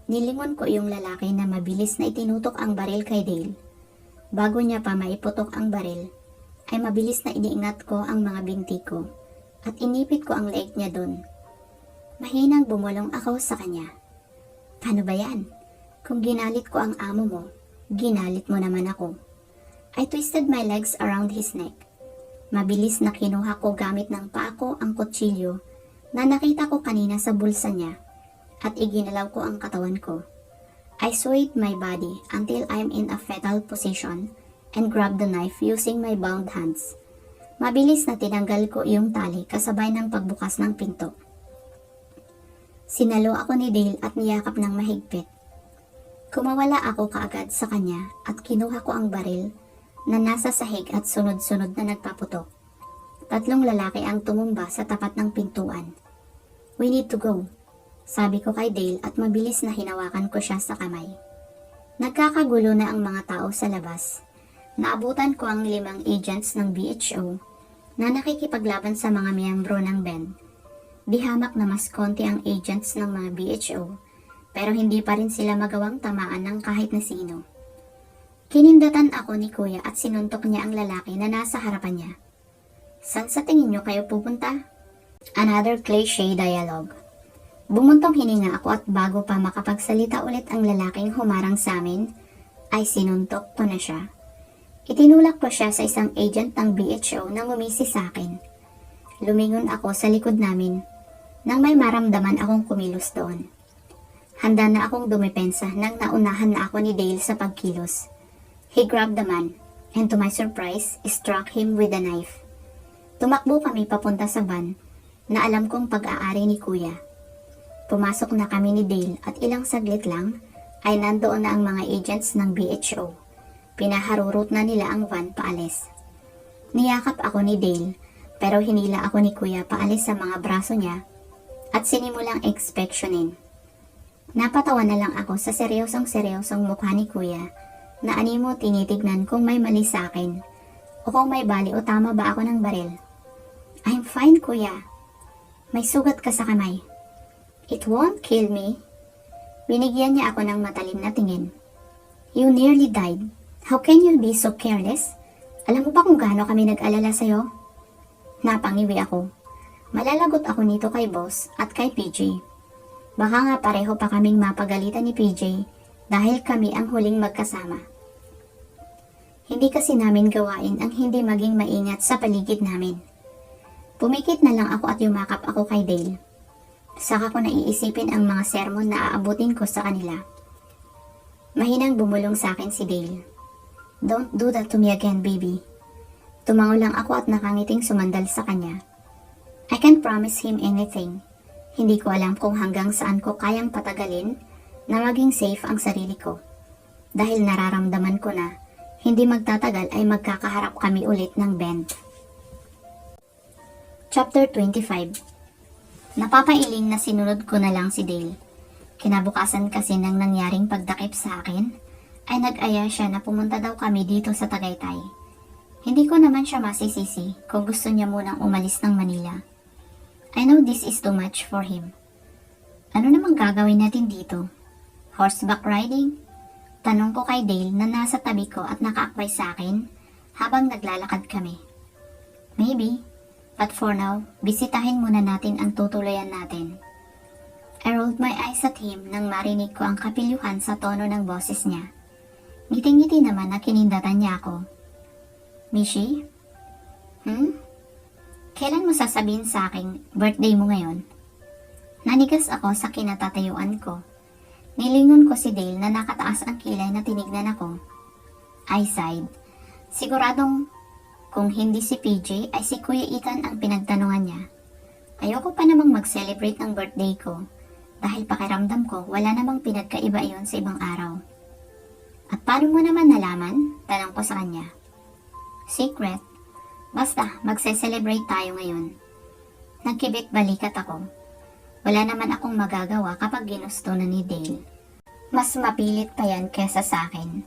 Nilingon ko yung lalaki na mabilis na itinutok ang baril kay Dale. Bago niya pa maiputok ang baril, ay mabilis na iniingat ko ang mga binti ko at inipit ko ang leeg niya doon. Mahinang bumulong ako sa kanya. Paano ba yan? Kung ginalit ko ang amo mo, ginalit mo naman ako. I twisted my legs around his neck. Mabilis na kinuha ko gamit ng paa ko ang kutsilyo na nakita ko kanina sa bulsa niya at iginalaw ko ang katawan ko. I swayed my body until I'm in a fetal position and grabbed the knife using my bound hands. Mabilis na tinanggal ko iyong tali kasabay ng pagbukas ng pinto. Sinalo ako ni Dale at niyakap ng mahigpit. Kumawala ako kaagad sa kanya at kinuha ko ang baril na nasa sahig at sunod-sunod na nagpaputok. 3 lalaki ang tumumba sa tapat ng pintuan. We need to go, sabi ko kay Dale at mabilis na hinawakan ko siya sa kamay. Nagkakagulo na ang mga tao sa labas. Naabutan ko ang 5 agents ng BHO na nakikipaglaban sa mga miyembro ng band. Di hamak na mas konti ang agents ng mga BHO, pero hindi pa rin sila magawang tamaan ng kahit na sino. Kinindatan ako ni Kuya at sinuntok niya ang lalaki na nasa harapan niya. Saan sa tingin niyo kayo pupunta? Another cliché dialogue. Bumuntong hininga ako at bago pa makapagsalita ulit ang lalaking humarang sa amin, ay sinuntok ko na siya. Itinulak ko siya sa isang agent ng BHO na ngumisi sa akin. Lumingon ako sa likod namin nang may maramdaman akong kumilos doon. Handa na akong dumepensa nang naunahan na ako ni Dale sa pagkilos. He grabbed the man and to my surprise, struck him with a knife. Tumakbo kami papunta sa van na alam kong pag-aari ni Kuya. Pumasok na kami ni Dale at ilang saglit lang ay nandoon na ang mga agents ng BHO. Pinaharurot na nila ang van paalis. Niyakap ako ni Dale pero hinila ako ni Kuya paalis sa mga braso niya at sinimulang inspeksyonin. Napatawa na lang ako sa seryosong mukha ni Kuya na animo tinitignan kung may mali sa akin o kung may bali o tama ba ako ng baril. I'm fine, Kuya. May sugat ka sa kamay. It won't kill me. Binigyan niya ako ng matalim na tingin. You nearly died. How can you be so careless? Alam mo ba kung gaano kami nag-alala sa'yo? Napangiwi ako. Malalagot ako nito kay boss at kay PJ. Baka nga pareho pa kaming mapagalitan ni PJ dahil kami ang huling magkasama. Hindi kasi namin gawain ang hindi maging maingat sa paligid namin. Pumikit na lang ako at yumakap ako kay Dale. Saka ko naiisipin ang mga sermon na aabutin ko sa kanila. Mahinang bumulong sa akin si Dale. Don't do that to me again, baby. Tumango lang ako at nakangiting sumandal sa kanya. I can't promise him anything. Hindi ko alam kung hanggang saan ko kayang patagalin na maging safe ang sarili ko. Dahil nararamdaman ko na hindi magtatagal ay magkakaharap kami ulit ng band. Chapter 25. Napapailing na sinunod ko na lang si Dale. Kinabukasan kasi ng nangyaring pagdakip sa akin, ay nag-aya siya na pumunta daw kami dito sa Tagaytay. Hindi ko naman siya masisisi kung gusto niya munang umalis ng Manila. I know this is too much for him. Ano namang gagawin natin dito? Horseback riding? Tanong ko kay Dale na nasa tabi ko at nakaakbay sa akin habang naglalakad kami. Maybe, but for now, bisitahin muna natin ang tutuluyan natin. I rolled my eyes at him nang marinig ko ang kapilyuhan sa tono ng boses niya. Ngiti-ngiti naman na kinindatan niya ako. Mishi? Kailan mo sasabihin sa akin birthday mo ngayon? Nanigas ako sa kinatatayuan ko. Nilingon ko si Dale na nakataas ang kilay na tinignan ako. I sighed. Siguradong kung hindi si PJ ay si Kuya Ethan ang pinagtanungan niya. Ayoko pa namang mag-celebrate ng birthday ko dahil pakiramdam ko wala namang pinagkaiba iyon sa ibang araw. At paano mo naman nalaman? Tanong ko sa kanya. Secret. Basta, magse-celebrate tayo ngayon. Nagkibit balikat ako. Wala naman akong magagawa kapag ginusto na ni Dale. Mas mapilit pa yan kesa sa akin.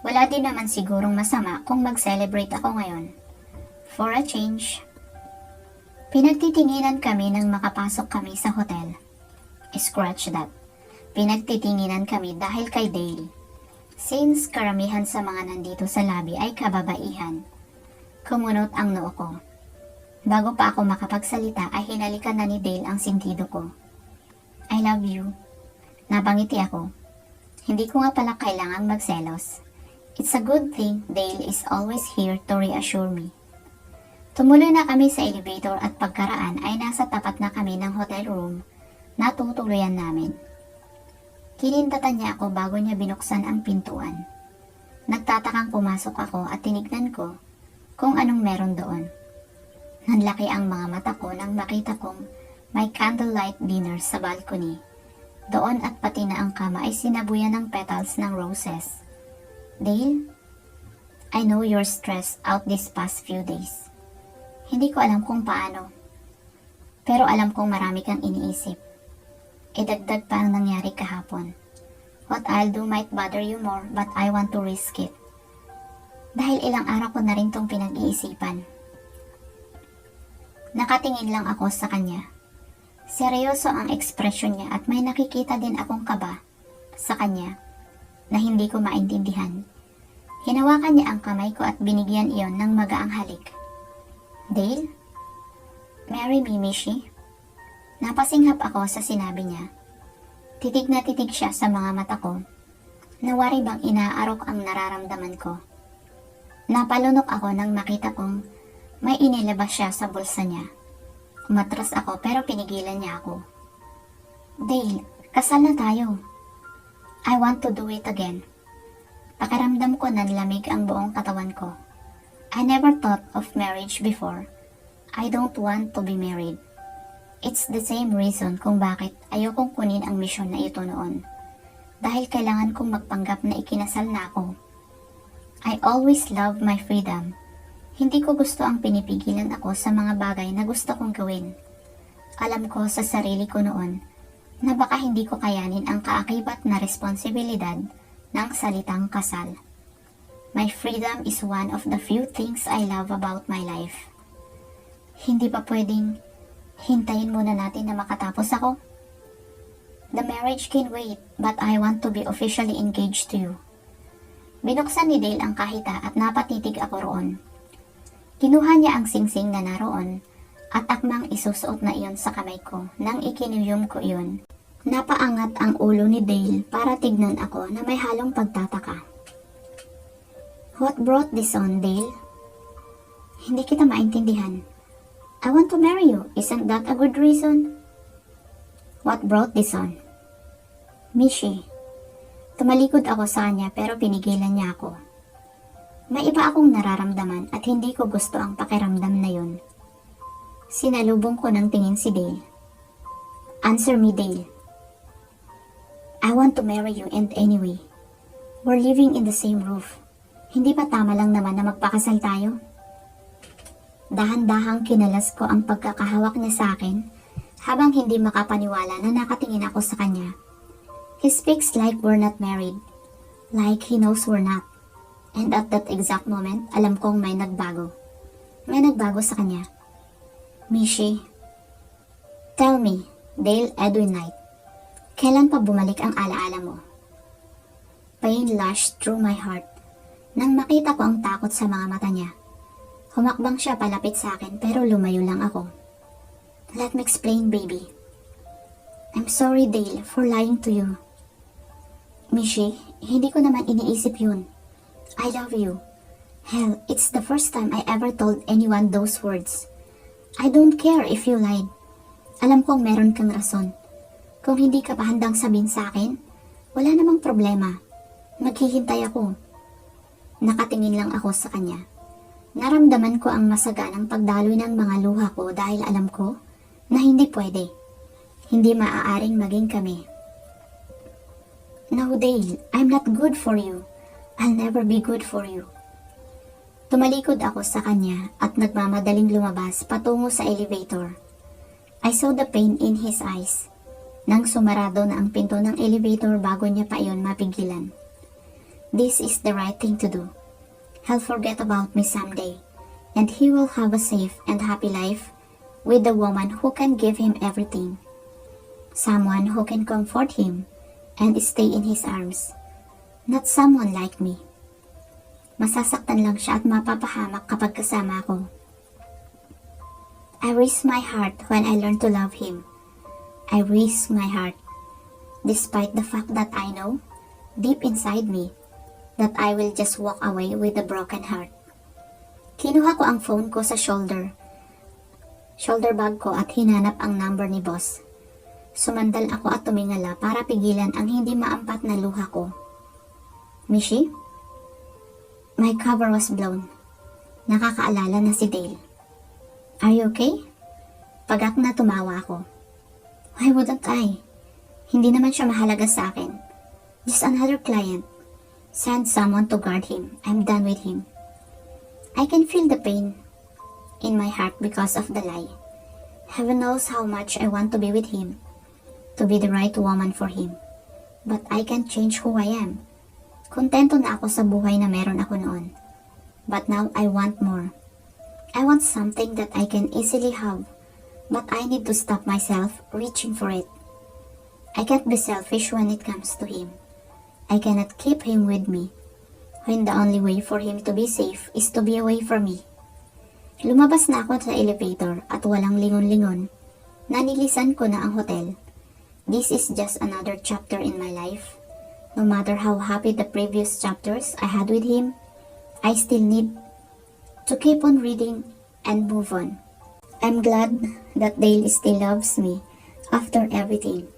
Wala din naman sigurong masama kung mag-celebrate ako ngayon. For a change. Pinagtitinginan kami nang makapasok kami sa hotel. Scratch that. Pinagtitinginan kami dahil kay Dale. Since karamihan sa mga nandito sa lobby ay kababaihan. Kumunot ang noo ko. Bago pa ako makapagsalita ay hinalikan na ni Dale ang sentido ko. I love you. Napangiti ako. Hindi ko nga pala kailangang magselos. It's a good thing Dale is always here to reassure me. Tumuloy na kami sa elevator at pagkaraan ay nasa tapat na kami ng hotel room na tutuluyan namin. Kinindatan niya ako bago niya binuksan ang pintuan. Nagtatakang pumasok ako at tinignan ko kung anong meron doon. Nanlaki ang mga mata ko nang makita kong may candlelight dinner sa balcony. Doon at pati na ang kama ay sinabuyan ng petals ng roses. Dale, I know you're stressed out these past few days. Hindi ko alam kung paano. Pero alam kong marami kang iniisip. Idagdag pa ang nangyari kahapon. What I'll do might bother you more but I want to risk it. Dahil ilang araw ko na rin tong pinag-iisipan. Nakatingin lang ako sa kanya. Seryoso ang ekspresyon niya at may nakikita din akong kaba sa kanya na hindi ko maintindihan. Hinawakan niya ang kamay ko at binigyan iyon ng magaang halik. Dale? Marry me, Mishi? Napasinghap ako sa sinabi niya. Titig na titig siya sa mga mata ko. Nawari bang inaarok ang nararamdaman ko. Napalunok ako nang makita kong may inilabas siya sa bulsa niya. Umatras ako pero pinigilan niya ako. Dale, kasal na tayo. I want to do it again. Pakiramdam ko nanlamig ang buong katawan ko. I never thought of marriage before. I don't want to be married. It's the same reason kung bakit ayokong kunin ang misyon na ito noon. Dahil kailangan kong magpanggap na ikinasal na ako. I always love my freedom. Hindi ko gusto ang pinipigilan ako sa mga bagay na gusto kong gawin. Alam ko sa sarili ko noon na baka hindi ko kayanin ang kaakibat na responsibilidad ng salitang kasal. My freedom is one of the few things I love about my life. Hindi ba pwedeng hintayin muna natin na makatapos ako? The marriage can wait, but I want to be officially engaged to you. Binuksan ni Dale ang kahita at napatitig ako roon. Kinuha niya ang singsing na naroon at akmang isusuot na iyon sa kamay ko nang ikinuyom ko iyon. Napaangat ang ulo ni Dale para tignan ako na may halong pagtataka. What brought this on, Dale? Hindi kita maintindihan. I want to marry you. Isn't that a good reason? What brought this on? Mishi. Tumalikod ako sa kanya pero pinigilan niya ako. May iba akong nararamdaman at hindi ko gusto ang pakiramdam na yun. Sinalubong ko ng tingin si Dale. Answer me, Dale. I want to marry you and anyway. We're living in the same roof. Hindi ba tama lang naman na magpakasal tayo? Dahan-dahang kinalas ko ang pagkakahawak niya sa akin habang hindi makapaniwala na nakatingin ako sa kanya. He speaks like we're not married. Like he knows we're not. And at that exact moment, alam kong may nagbago. May nagbago sa kanya. Mishi, tell me, Dale Edwin Knight, kailan pa bumalik ang alaala mo? Pain lashed through my heart nang makita ko ang takot sa mga mata niya. Humakbang siya palapit sa akin pero lumayo lang ako. Let me explain, baby. I'm sorry, Dale, for lying to you. Mishi, hindi ko naman iniisip yun. I love you. Hell, it's the first time I ever told anyone those words. I don't care if you lied. Alam kong meron kang rason. Kung hindi ka pa handang sabihin sa akin, wala namang problema. Maghihintay ako. Nakatingin lang ako sa kanya. Naramdaman ko ang masaganang pagdaloy ng mga luha ko dahil alam ko na hindi pwede. Hindi maaaring maging kami. No, Dale, I'm not good for you. I'll never be good for you. Tumalikod ako sa kanya at nagmamadaling lumabas patungo sa elevator. I saw the pain in his eyes. Nang sumarado na ang pinto ng elevator bago niya pa iyon mapigilan. This is the right thing to do. He'll forget about me someday, and he will have a safe and happy life with the woman who can give him everything. Someone who can comfort him and stay in his arms. Not someone like me. Masasaktan lang siya at mapapahamak kapag kasama ko. I risked my heart when I learned to love him. I risked my heart, despite the fact that I know, deep inside me, that I will just walk away with a broken heart. Kinuha ko ang phone ko sa shoulder bag ko at hinanap ang number ni boss. Sumandal ako at tumingala para pigilan ang hindi maampat na luha ko. Mishi? My cover was blown. Nakakaalala na si Dale. Are you okay? Pagak na tumawa ako. Why wouldn't I? Hindi naman siya mahalaga sa akin. Just another client. Send someone to guard him. I'm done with him. I can feel the pain in my heart because of the lie. Heaven knows how much I want to be with him, to be the right woman for him. But I can't change who I am. Kontento na ako sa buhay na meron ako noon. But now I want more. I want something that I can easily have, but I need to stop myself reaching for it. I can't be selfish when it comes to him. I cannot keep him with me, when the only way for him to be safe is to be away from me. Lumabas na ako sa elevator at walang lingon-lingon. Nanilisan ko na ang hotel. This is just another chapter in my life. No matter how happy the previous chapters I had with him, I still need to keep on reading and move on. I'm glad that Dale still loves me after everything.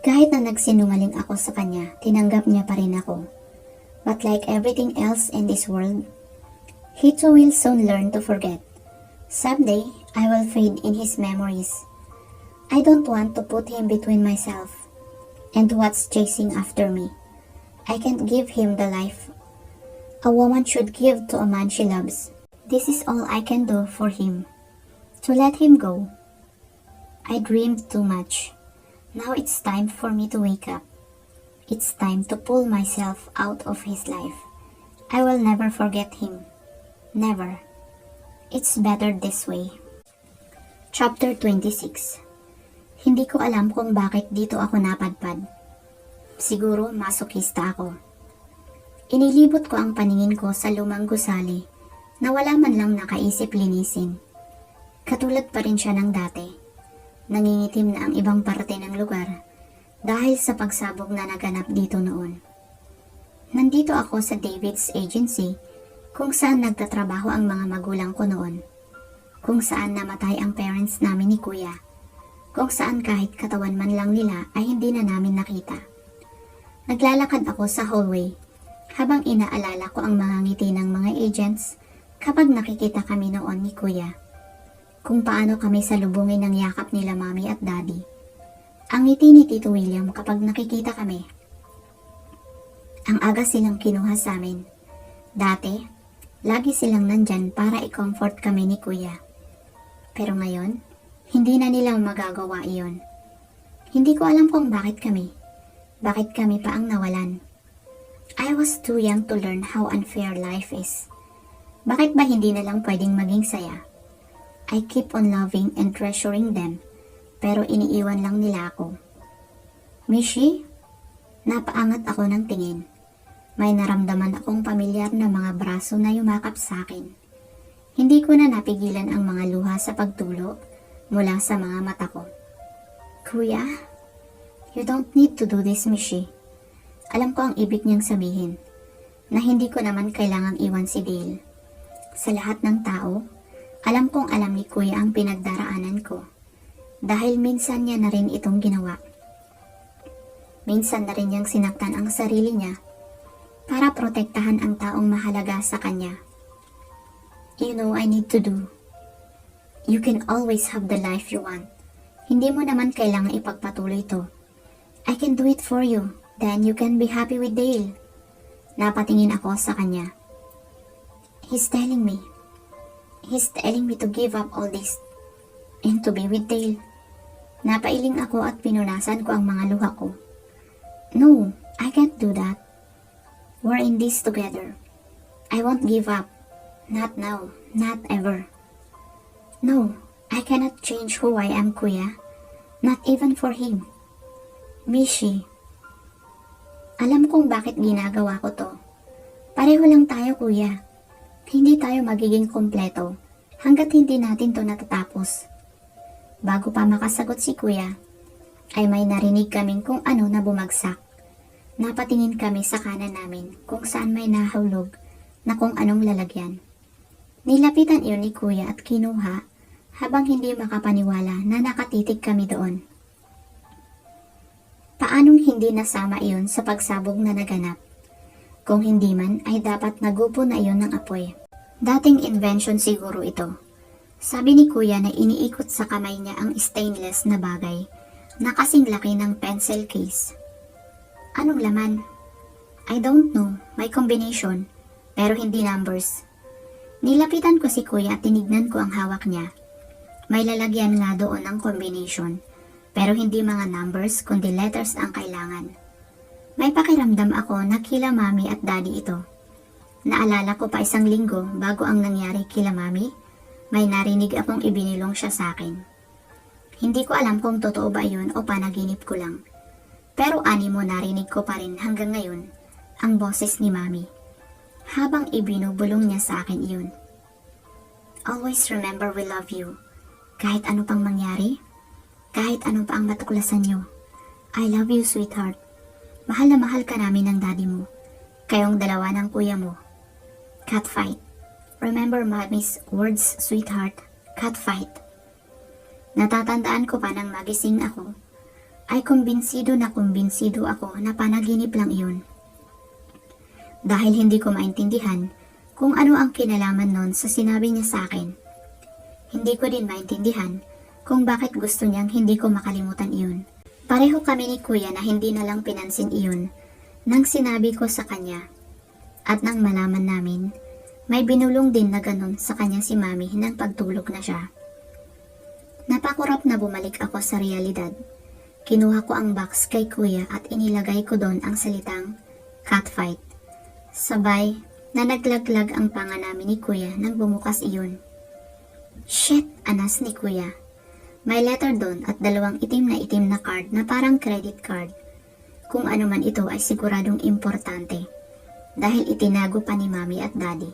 Kahit na nagsinungaling ako sa kanya, tinanggap niya pa rin ako. But like everything else in this world, he too will soon learn to forget. Someday, I will fade in his memories. I don't want to put him between myself and what's chasing after me. I can't give him the life a woman should give to a man she loves. This is all I can do for him. To let him go. I dreamed too much. Now it's time for me to wake up. It's time to pull myself out of his life. I will never forget him. Never. It's better this way. Chapter 26. Hindi ko alam kung bakit dito ako napadpad. Siguro masokista ako. Inilibot ko ang paningin ko sa lumang gusali na wala man lang nakaisip linisin. Katulad pa rin siya ng dati. Nangingitim na ang ibang parte ng lugar dahil sa pagsabog na naganap dito noon. Nandito ako sa David's agency kung saan nagtatrabaho ang mga magulang ko noon, kung saan namatay ang parents namin ni Kuya, kung saan kahit katawan man lang nila ay hindi na namin nakita. Naglalakad ako sa hallway habang inaalala ko ang mga ngiti ng mga agents kapag nakikita kami noon ni Kuya, kung paano kami salubungin ng yakap nila Mami at Daddy. Ang ngiti ni Tito William kapag nakikita kami. Ang aga silang kinuha sa amin. Dati, lagi silang nandyan para i-comfort kami ni Kuya. Pero ngayon, hindi na nilang magagawa iyon. Hindi ko alam kung bakit kami pa ang nawalan. I was too young to learn how unfair life is. Bakit ba hindi na lang pwedeng maging saya? I keep on loving and treasuring them, pero iniiwan lang nila ako. Mishi, napaangat ako ng tingin. May naramdaman akong pamilyar na mga braso na yumakap sa akin. Hindi ko na napigilan ang mga luha sa pagtulo mula sa mga mata ko. Kuya, you don't need to do this, Mishi. Alam ko ang ibig niyang sabihin, na hindi ko naman kailangang iwan si Dale. Sa lahat ng tao, alam kong alam ni Kuya ang pinagdaraanan ko. Dahil minsan niya na rin itong ginawa. Minsan na rin niyang sinaktan ang sarili niya para protektahan ang taong mahalaga sa kanya. You know I need to do. You can always have the life you want. Hindi mo naman kailangan ipagpatuloy ito. I can do it for you. Then you can be happy with Dale. Napatingin ako sa kanya. He's telling me to give up all this and to be with Dale. Napailing ako at pinunasan ko ang mga luha ko. No, I can't do that. We're in this together. I won't give up. Not now. Not ever. No, I cannot change who I am, Kuya. Not even for him. Mishi. Alam kong bakit ginagawa ko to. Pareho lang tayo, Kuya. Hindi tayo magiging kompleto hanggat hindi natin to natatapos. Bago pa makasagot si Kuya, ay may narinig kaming kung ano na bumagsak. Napatingin kami sa kanan namin kung saan may nahulog na kung anong lalagyan. Nilapitan iyon ni kuya at kinuha habang hindi makapaniwala na nakatitig kami doon. Paanong hindi nasama iyon sa pagsabog na naganap? Kung hindi man ay dapat nagupo na iyon ng apoy. Dating invention siguro ito. Sabi ni kuya na iniikot sa kamay niya ang stainless na bagay na kasing laki ng pencil case. Anong laman? I don't know, may combination, pero hindi numbers. Nilapitan ko si kuya at tinignan ko ang hawak niya. May lalagyan nga doon ng combination, pero hindi mga numbers kundi letters ang kailangan. May pakiramdam ako na kila mami at daddy ito. Naalala ko pa 1 linggo bago ang nangyari kila mami, may narinig akong ibinilong siya sa akin. Hindi ko alam kung totoo ba yun o panaginip ko lang. Pero animo narinig ko pa rin hanggang ngayon ang boses ni mami. Habang ibinubulong niya sa akin iyon. Always remember we love you. Kahit ano pang mangyari, kahit ano pa ang matuklasan nyo. I love you, sweetheart. Mahal na mahal ka namin ng daddy mo. Kayong dalawa ng kuya mo. Catfight. Remember mommy's words, sweetheart. Catfight. Natatandaan ko pa nang magising ako. Ay kumbinsido ako na panaginip lang iyon. Dahil hindi ko maintindihan kung ano ang kinalaman nun sa sinabi niya sa akin. Hindi ko din maintindihan kung bakit gusto niyang hindi ko makalimutan iyon. Pareho kami ni kuya na hindi na lang pinansin iyon nang sinabi ko sa kanya. At nang malaman namin, may binulong din na ganun sa kanya si mami nang pagtulog na siya. Napakurap na bumalik ako sa realidad. Kinuha ko ang box kay kuya at inilagay ko doon ang salitang catfight. Sabay na naglaglag ang panga namin ni kuya nang bumukas iyon. Shit, anas ni kuya. May letter doon at 2 itim na card na parang credit card. Kung ano man ito ay siguradong importante. Dahil itinago pa ni mami at daddy.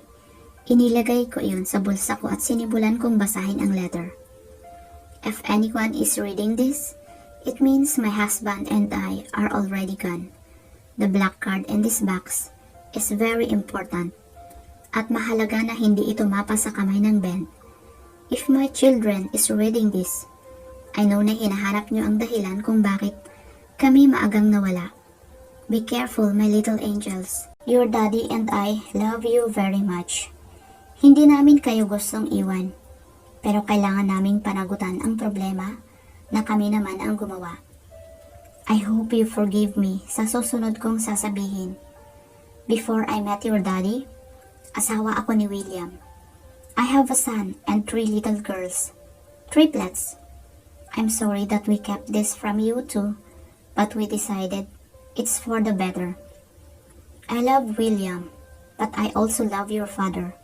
Inilagay ko iyon sa bulsa ko at sinibulan kong basahin ang letter. If anyone is reading this, it means my husband and I are already gone. The black card in this box is very important. At mahalaga na hindi ito mapa sa kamay ng Ben. If my children is reading this, I know na hinahanap nyo ang dahilan kung bakit kami maagang nawala. Be careful, my little angels. Your daddy and I love you very much. Hindi namin kayo gustong iwan, pero kailangan naming panagutan ang problema na kami naman ang gumawa. I hope you forgive me sa susunod kong sasabihin. Before I met your daddy, asawa ako ni William. I have a son and 3 little girls. Triplets. I'm sorry that we kept this from you too, but we decided it's for the better. I love William, but I also love your father.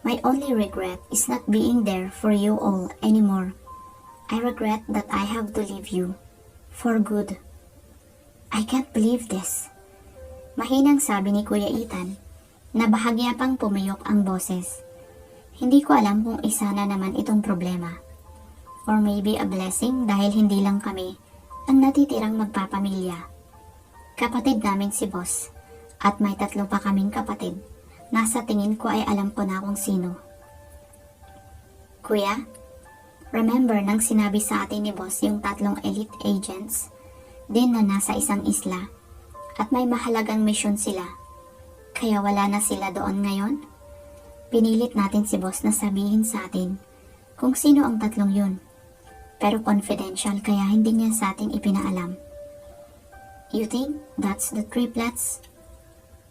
My only regret is not being there for you all anymore. I regret that I have to leave you, for good. I can't believe this. Mahinang sabi ni Kuya Ethan, na bahagya pang pumiyok ang boses. Hindi ko alam kung isa na naman itong problema. Or maybe a blessing dahil hindi lang kami ang natitirang magpapamilya. Kapatid namin si boss at may 3 pa kaming kapatid na sa tingin ko ay alam ko na kung sino. Kuya, remember nang sinabi sa atin ni boss yung 3 elite agents din na nasa isang isla at may mahalagang misyon sila. Kaya wala na sila doon ngayon? Pinilit natin si boss na sabihin sa atin kung sino ang 3 yun. Pero confidential kaya hindi niya sa atin ipinaalam. You think that's the triplets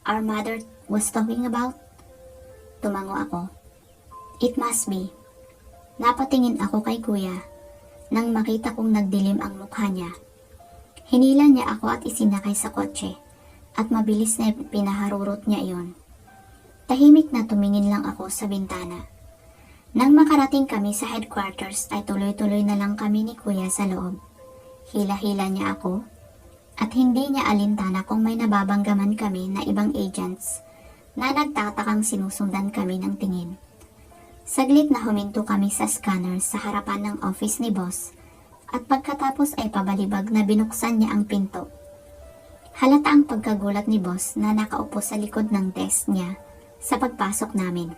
our mother was talking about? Tumango ako. It must be. Napatingin ako kay kuya nang makita kong nagdilim ang mukha niya. Hinila niya ako at isinakay sa kotse at mabilis na pinaharurot niya iyon. Tahimik na tumingin lang ako sa bintana. Nang makarating kami sa headquarters ay tuloy-tuloy na lang kami ni kuya sa loob. Hila-hila niya ako at hindi niya alintana kung may nababanggaman kami na ibang agents na nagtatakang sinusundan kami ng tingin. Saglit na huminto kami sa scanner sa harapan ng office ni boss at pagkatapos ay pabalibag na binuksan niya ang pinto. Halata ang pagkagulat ni boss na nakaupo sa likod ng desk niya sa pagpasok namin.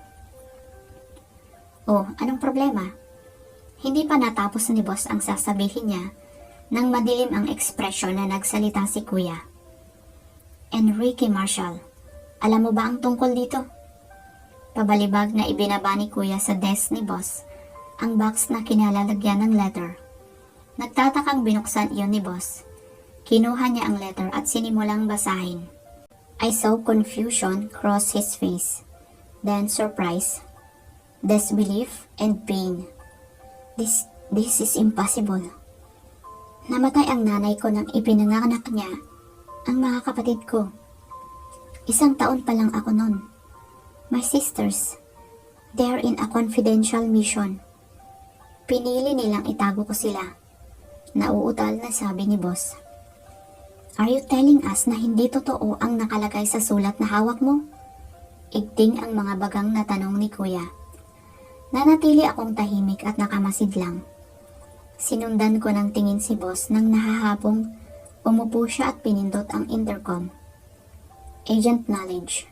Oh, anong problema? Hindi pa natapos ni boss ang sasabihin niya nang madilim ang ekspresyon na nagsalita si kuya. Enrique Marshall, alam mo ba ang tungkol dito? Pabalibag na ibinaba ni kuya sa desk ni boss ang box na kinalalagyan ng letter. Nagtatakang binuksan iyon ni boss. Kinuha niya ang letter at sinimulang basahin. I saw confusion cross his face, then surprise, disbelief, and pain. This is impossible. Namatay ang nanay ko nang ipinanganak niya ang mga kapatid ko. 1 taon pa lang ako noon. My sisters, they're in a confidential mission. Pinili nilang itago ko sila. Nauutal na sabi ni boss. Are you telling us na hindi totoo ang nakalagay sa sulat na hawak mo? Igting ang mga bagang na tanong ni kuya. Nanatili akong tahimik at nakamasid lang. Sinundan ko ng tingin si boss nang nahahabong umupo siya at pinindot ang intercom. Agent Knowledge,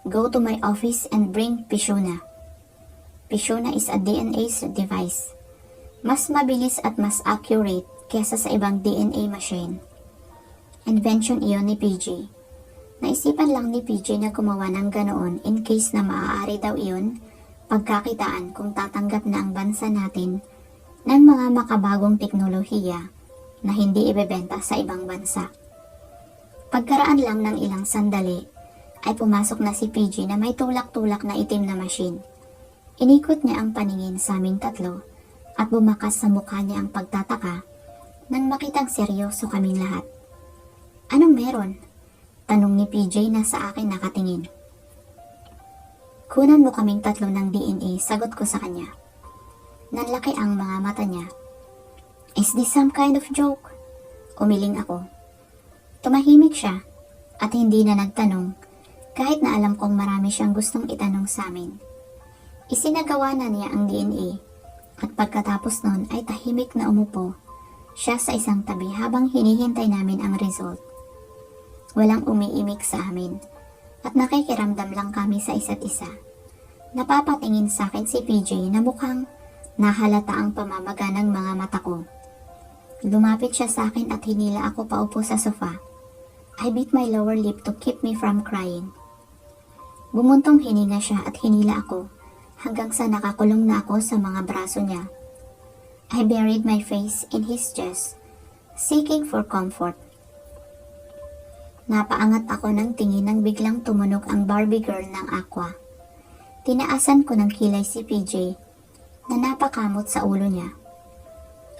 go to my office and bring Pishona. Pishona is a DNA device. Mas mabilis at mas accurate kesa sa ibang DNA machine. Invention iyon ni PJ. Naisipan lang ni PJ na gumawa ng ganoon in case na maaari daw iyon pagkakitaan kung tatanggap na ang bansa natin ng mga makabagong teknolohiya na hindi ibebenta sa ibang bansa. Pagkaraan lang ng ilang sandali ay pumasok na si PJ na may tulak-tulak na itim na machine. Inikot niya ang paningin sa aming tatlo at bumakas sa mukha niya ang pagtataka nang makitang seryoso kaming lahat. Anong meron? Tanong ni PJ na sa akin nakatingin. Kunan mo kaming tatlo ng DNA, sagot ko sa kanya. Nanlaki ang mga mata niya. Is this some kind of joke? Umiling ako. Tumahimik siya at hindi na nagtanong kahit na alam kong marami siyang gustong itanong sa amin. Isinagawa na niya ang DNA at pagkatapos nun ay tahimik na umupo siya sa isang tabi habang hinihintay namin ang result. Walang umiimik sa amin at nakikiramdam lang kami sa isa't isa. Napapatingin sa akin si PJ na mukhang nahalata ang pamamaga ng mga mata ko. Lumapit siya sa akin at hinila ako paupo sa sofa. I bit my lower lip to keep me from crying. Bumuntong hininga siya at hinila ako hanggang sa nakakulong na ako sa mga braso niya. I buried my face in his chest, seeking for comfort. Napaangat ako ng tingin nang biglang tumunog ang Barbie girl ng Aqua. Tinaasan ko ng kilay si PJ na napakamot sa ulo niya.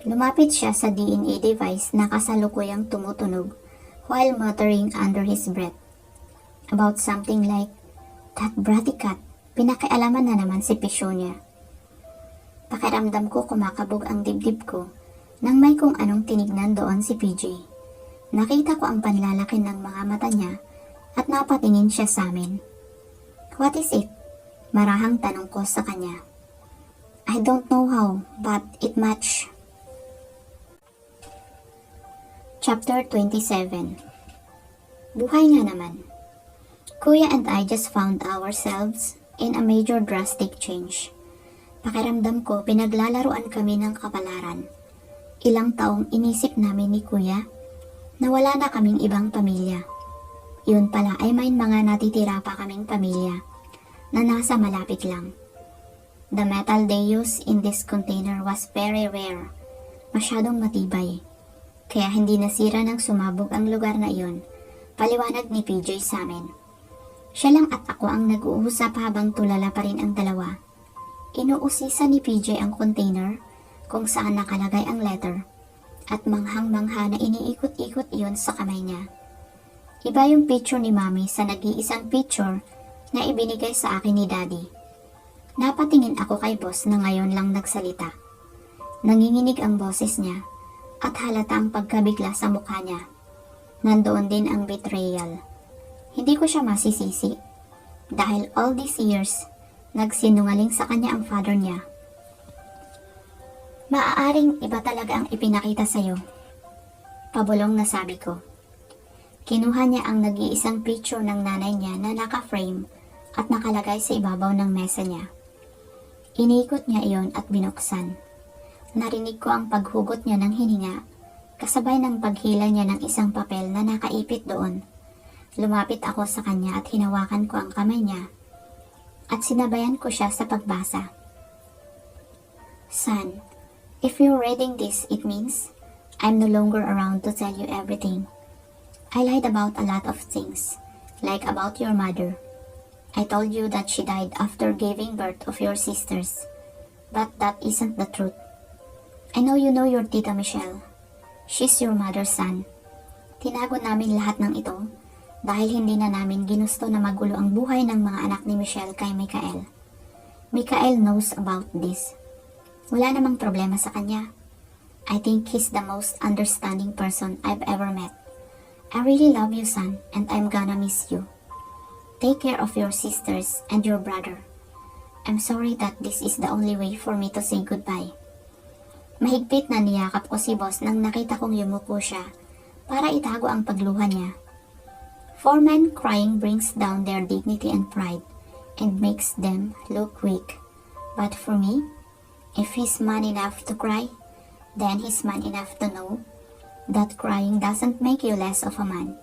Lumapit siya sa DNA device na kasalukuyang tumutunog while muttering under his breath about something like, that bratty cat, pinakialaman na naman si Pishonia. Pakiramdam ko kumakabog ang dibdib ko nang may kung anong tinignan doon si PJ. Nakita ko ang panlalaki ng mga mata niya at napatingin siya sa amin. What is it? Marahang tanong ko sa kanya. I don't know how, but it matched. Chapter 27. Buhay nga naman. Kuya and I just found ourselves in a major drastic change. Pakiramdam ko pinaglalaruan kami ng kapalaran. Ilang taong inisip namin ni Kuya na wala na kaming ibang pamilya. Yun pala ay may mga natitira pa kaming pamilya na nasa malapit lang. The metal they used in this container was very rare. Masyadong matibay. Kaya hindi nasira nang sumabog ang lugar na iyon. Paliwanag ni PJ sa amin. Siya lang at ako ang nag-uusap habang tulala pa rin ang dalawa. Inuusisa ni PJ ang container kung saan nakalagay ang letter. At manghang-mangha na iniikot-ikot iyon sa kamay niya. Iba yung picture ni Mami sa nag-iisang picture na ibinigay sa akin ni Daddy. Napatingin ako kay boss na ngayon lang nagsalita. Nanginginig ang boses niya at halata ang pagkabigla sa mukha niya. Nandoon din ang betrayal. Hindi ko siya masisisi dahil all these years nagsinungaling sa kanya ang father niya. Maaaring iba talaga ang ipinakita sa'yo. Pabulong na sabi ko. Kinuha niya ang nag-iisang picture ng nanay niya na naka-frame at nakalagay sa ibabaw ng mesa niya. Inikot niya iyon at binuksan. Narinig ko ang paghugot niya ng hininga, kasabay ng paghila niya ng isang papel na nakaipit doon. Lumapit ako sa kanya at hinawakan ko ang kamay niya at sinabayan ko siya sa pagbasa. Son, if you're reading this, it means I'm no longer around to tell you everything. I lied about a lot of things, like about your mother. I told you that she died after giving birth of your sisters, but that isn't the truth. I know you know your Tita Michelle. She's your mother's son. Tinago namin lahat ng ito dahil hindi na namin ginusto na magulo ang buhay ng mga anak ni Michelle kay Michael. Michael knows about this. Wala namang problema sa kanya. I think he's the most understanding person I've ever met. I really love you, son, and I'm gonna miss you. Take care of your sisters and your brother. I'm sorry that this is the only way for me to say goodbye. Mahigpit na niyakap ko si boss nang nakita kong yumuko siya para itago ang pagluha niya. For men, crying brings down their dignity and pride and makes them look weak. But for me, if he's man enough to cry, then he's man enough to know that crying doesn't make you less of a man.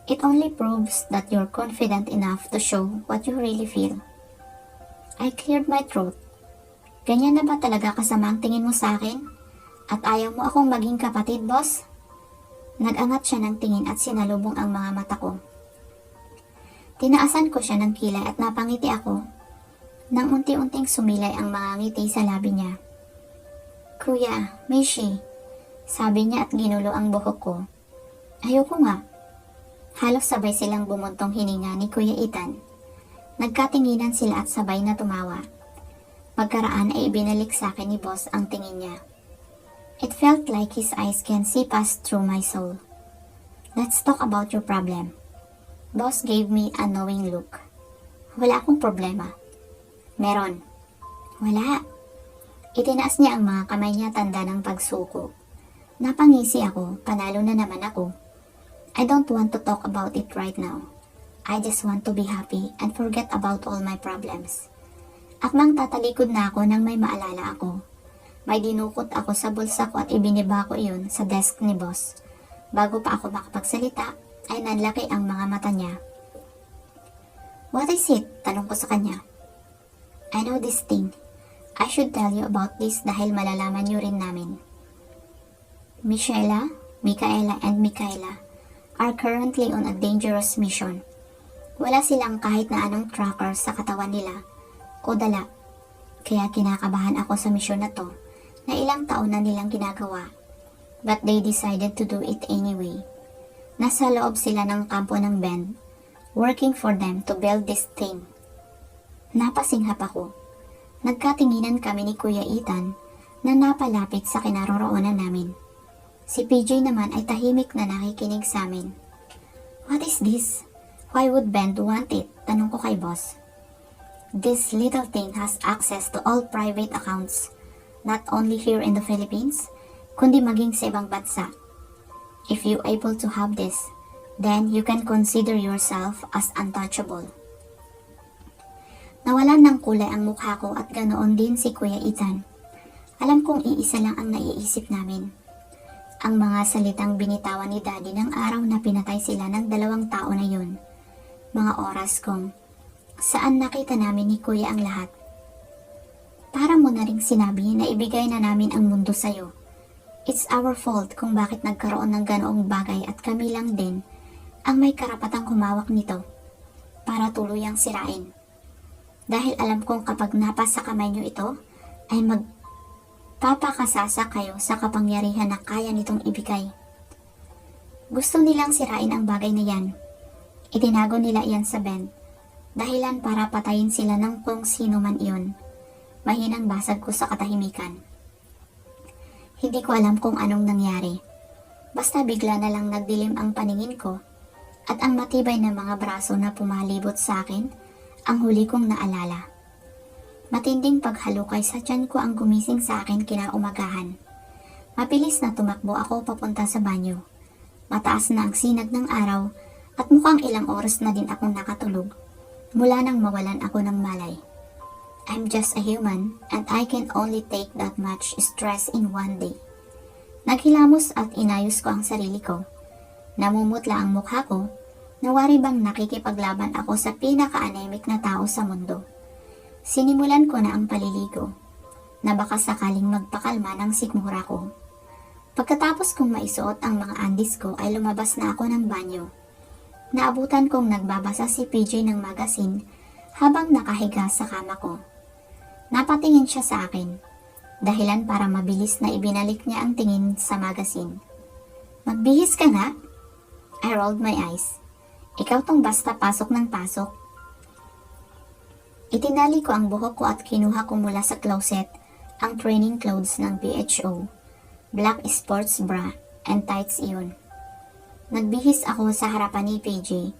It only proves that you're confident enough to show what you really feel. I cleared my throat. Ganyan na ba talaga kasama ang tingin mo sa akin? At ayaw mo akong maging kapatid, boss? Nag-angat siya ng tingin at sinalubong ang mga mata ko. Tinaasan ko siya ng kilay at napangiti ako. Nang unti-unting sumilay ang mga ngiti sa labi niya. Kuya, Mishi, sabi niya at ginulo ang buhok ko. Ayoko nga. Halos sabay silang bumuntong hininga ni Kuya Ethan. Nagkatinginan sila at sabay na tumawa. Pagkaraan ay ibinalik sa akin ni boss ang tingin niya. It felt like his eyes can see past through my soul. Let's talk about your problem. Boss gave me a knowing look. Wala akong problema. Meron. Wala. Itinaas niya ang mga kamay niya tanda ng pagsuko. Napangisi ako, panalo na naman ako. I don't want to talk about it right now. I just want to be happy and forget about all my problems. Akmang tatalikod na ako nang may maalala ako. May dinukot ako sa bulsa ko at ibiniba ko iyon sa desk ni boss. Bago pa ako makapagsalita, ay nanlaki ang mga mata niya. What is it? Tanong ko sa kanya. I know this thing. I should tell you about this dahil malalaman niyo rin namin. Michela, Michaela, and Michaela are currently on a dangerous mission. Wala silang kahit na anong tracker sa katawan nila o dala. Kaya kinakabahan ako sa misyon na to na ilang taon na nilang ginagawa. But they decided to do it anyway. Nasa loob sila ng kampo ng band, working for them to build this thing. Napasinghap ako. Nagkatinginan kami ni Kuya Ethan na napalapit sa kinaroroonan namin. Si PJ naman ay tahimik na nakikinig sa amin. What is this? Why would Ben want it? Tanong ko kay boss. This little thing has access to all private accounts, not only here in the Philippines, kundi maging sa ibang bansa. If you able to have this, then you can consider yourself as untouchable. Nawalan ng kulay ang mukha ko at ganoon din si Kuya Ethan. Alam kong iisa lang ang naiisip namin. Ang mga salitang binitawan ni Daddy ng araw na pinatay sila ng 2 tao na yun. Mga oras kong, saan nakita namin ni Kuya ang lahat? Para mo na ring sinabi na ibigay na namin ang mundo sa'yo. It's our fault kung bakit nagkaroon ng ganoong bagay at kami lang din ang may karapatang humawak nito para tuluyang sirain. Dahil alam kong kapag napasa kamay nyo ito, ay magpapakasasa kayo sa kapangyarihan na kaya nitong ibigay. Gusto nilang sirain ang bagay na yan. Itinago nila iyan sa band. Dahilan para patayin sila ng kung sino man iyon. Mahinang basag ko sa katahimikan. Hindi ko alam kung anong nangyari. Basta bigla na lang nagdilim ang paningin ko at ang matibay na mga braso na pumalibot sa akin ang huli kong naalala. Matinding paghalukay sa tiyan ko ang gumising sa akin kinaumagahan. Mabilis na tumakbo ako papunta sa banyo. Mataas na ang sinag ng araw at mukhang ilang oras na din akong nakatulog mula nang mawalan ako ng malay. I'm just a human and I can only take that much stress in one day. Naghilamos at inayos ko ang sarili ko. Namumutla ang mukha ko. Nawari bang nakikipaglaban ako sa pinaka-anemic na tao sa mundo. Sinimulan ko na ang paliligo, na baka sakaling magpakalma ng sikmura ko. Pagkatapos kong maisuot ang mga andis ko ay lumabas na ako ng banyo. Naabutan kong nagbabasa si PJ ng magazine habang nakahiga sa kama ko. Napatingin siya sa akin, dahilan para mabilis na ibinalik niya ang tingin sa magazine. Magbihis ka nga? I rolled my eyes. Ikaw tong basta pasok ng pasok. Itinali ko ang buhok ko at kinuha ko mula sa closet ang training clothes ng BHO. Black sports bra and tights iyon. Nagbihis ako sa harapan ni PJ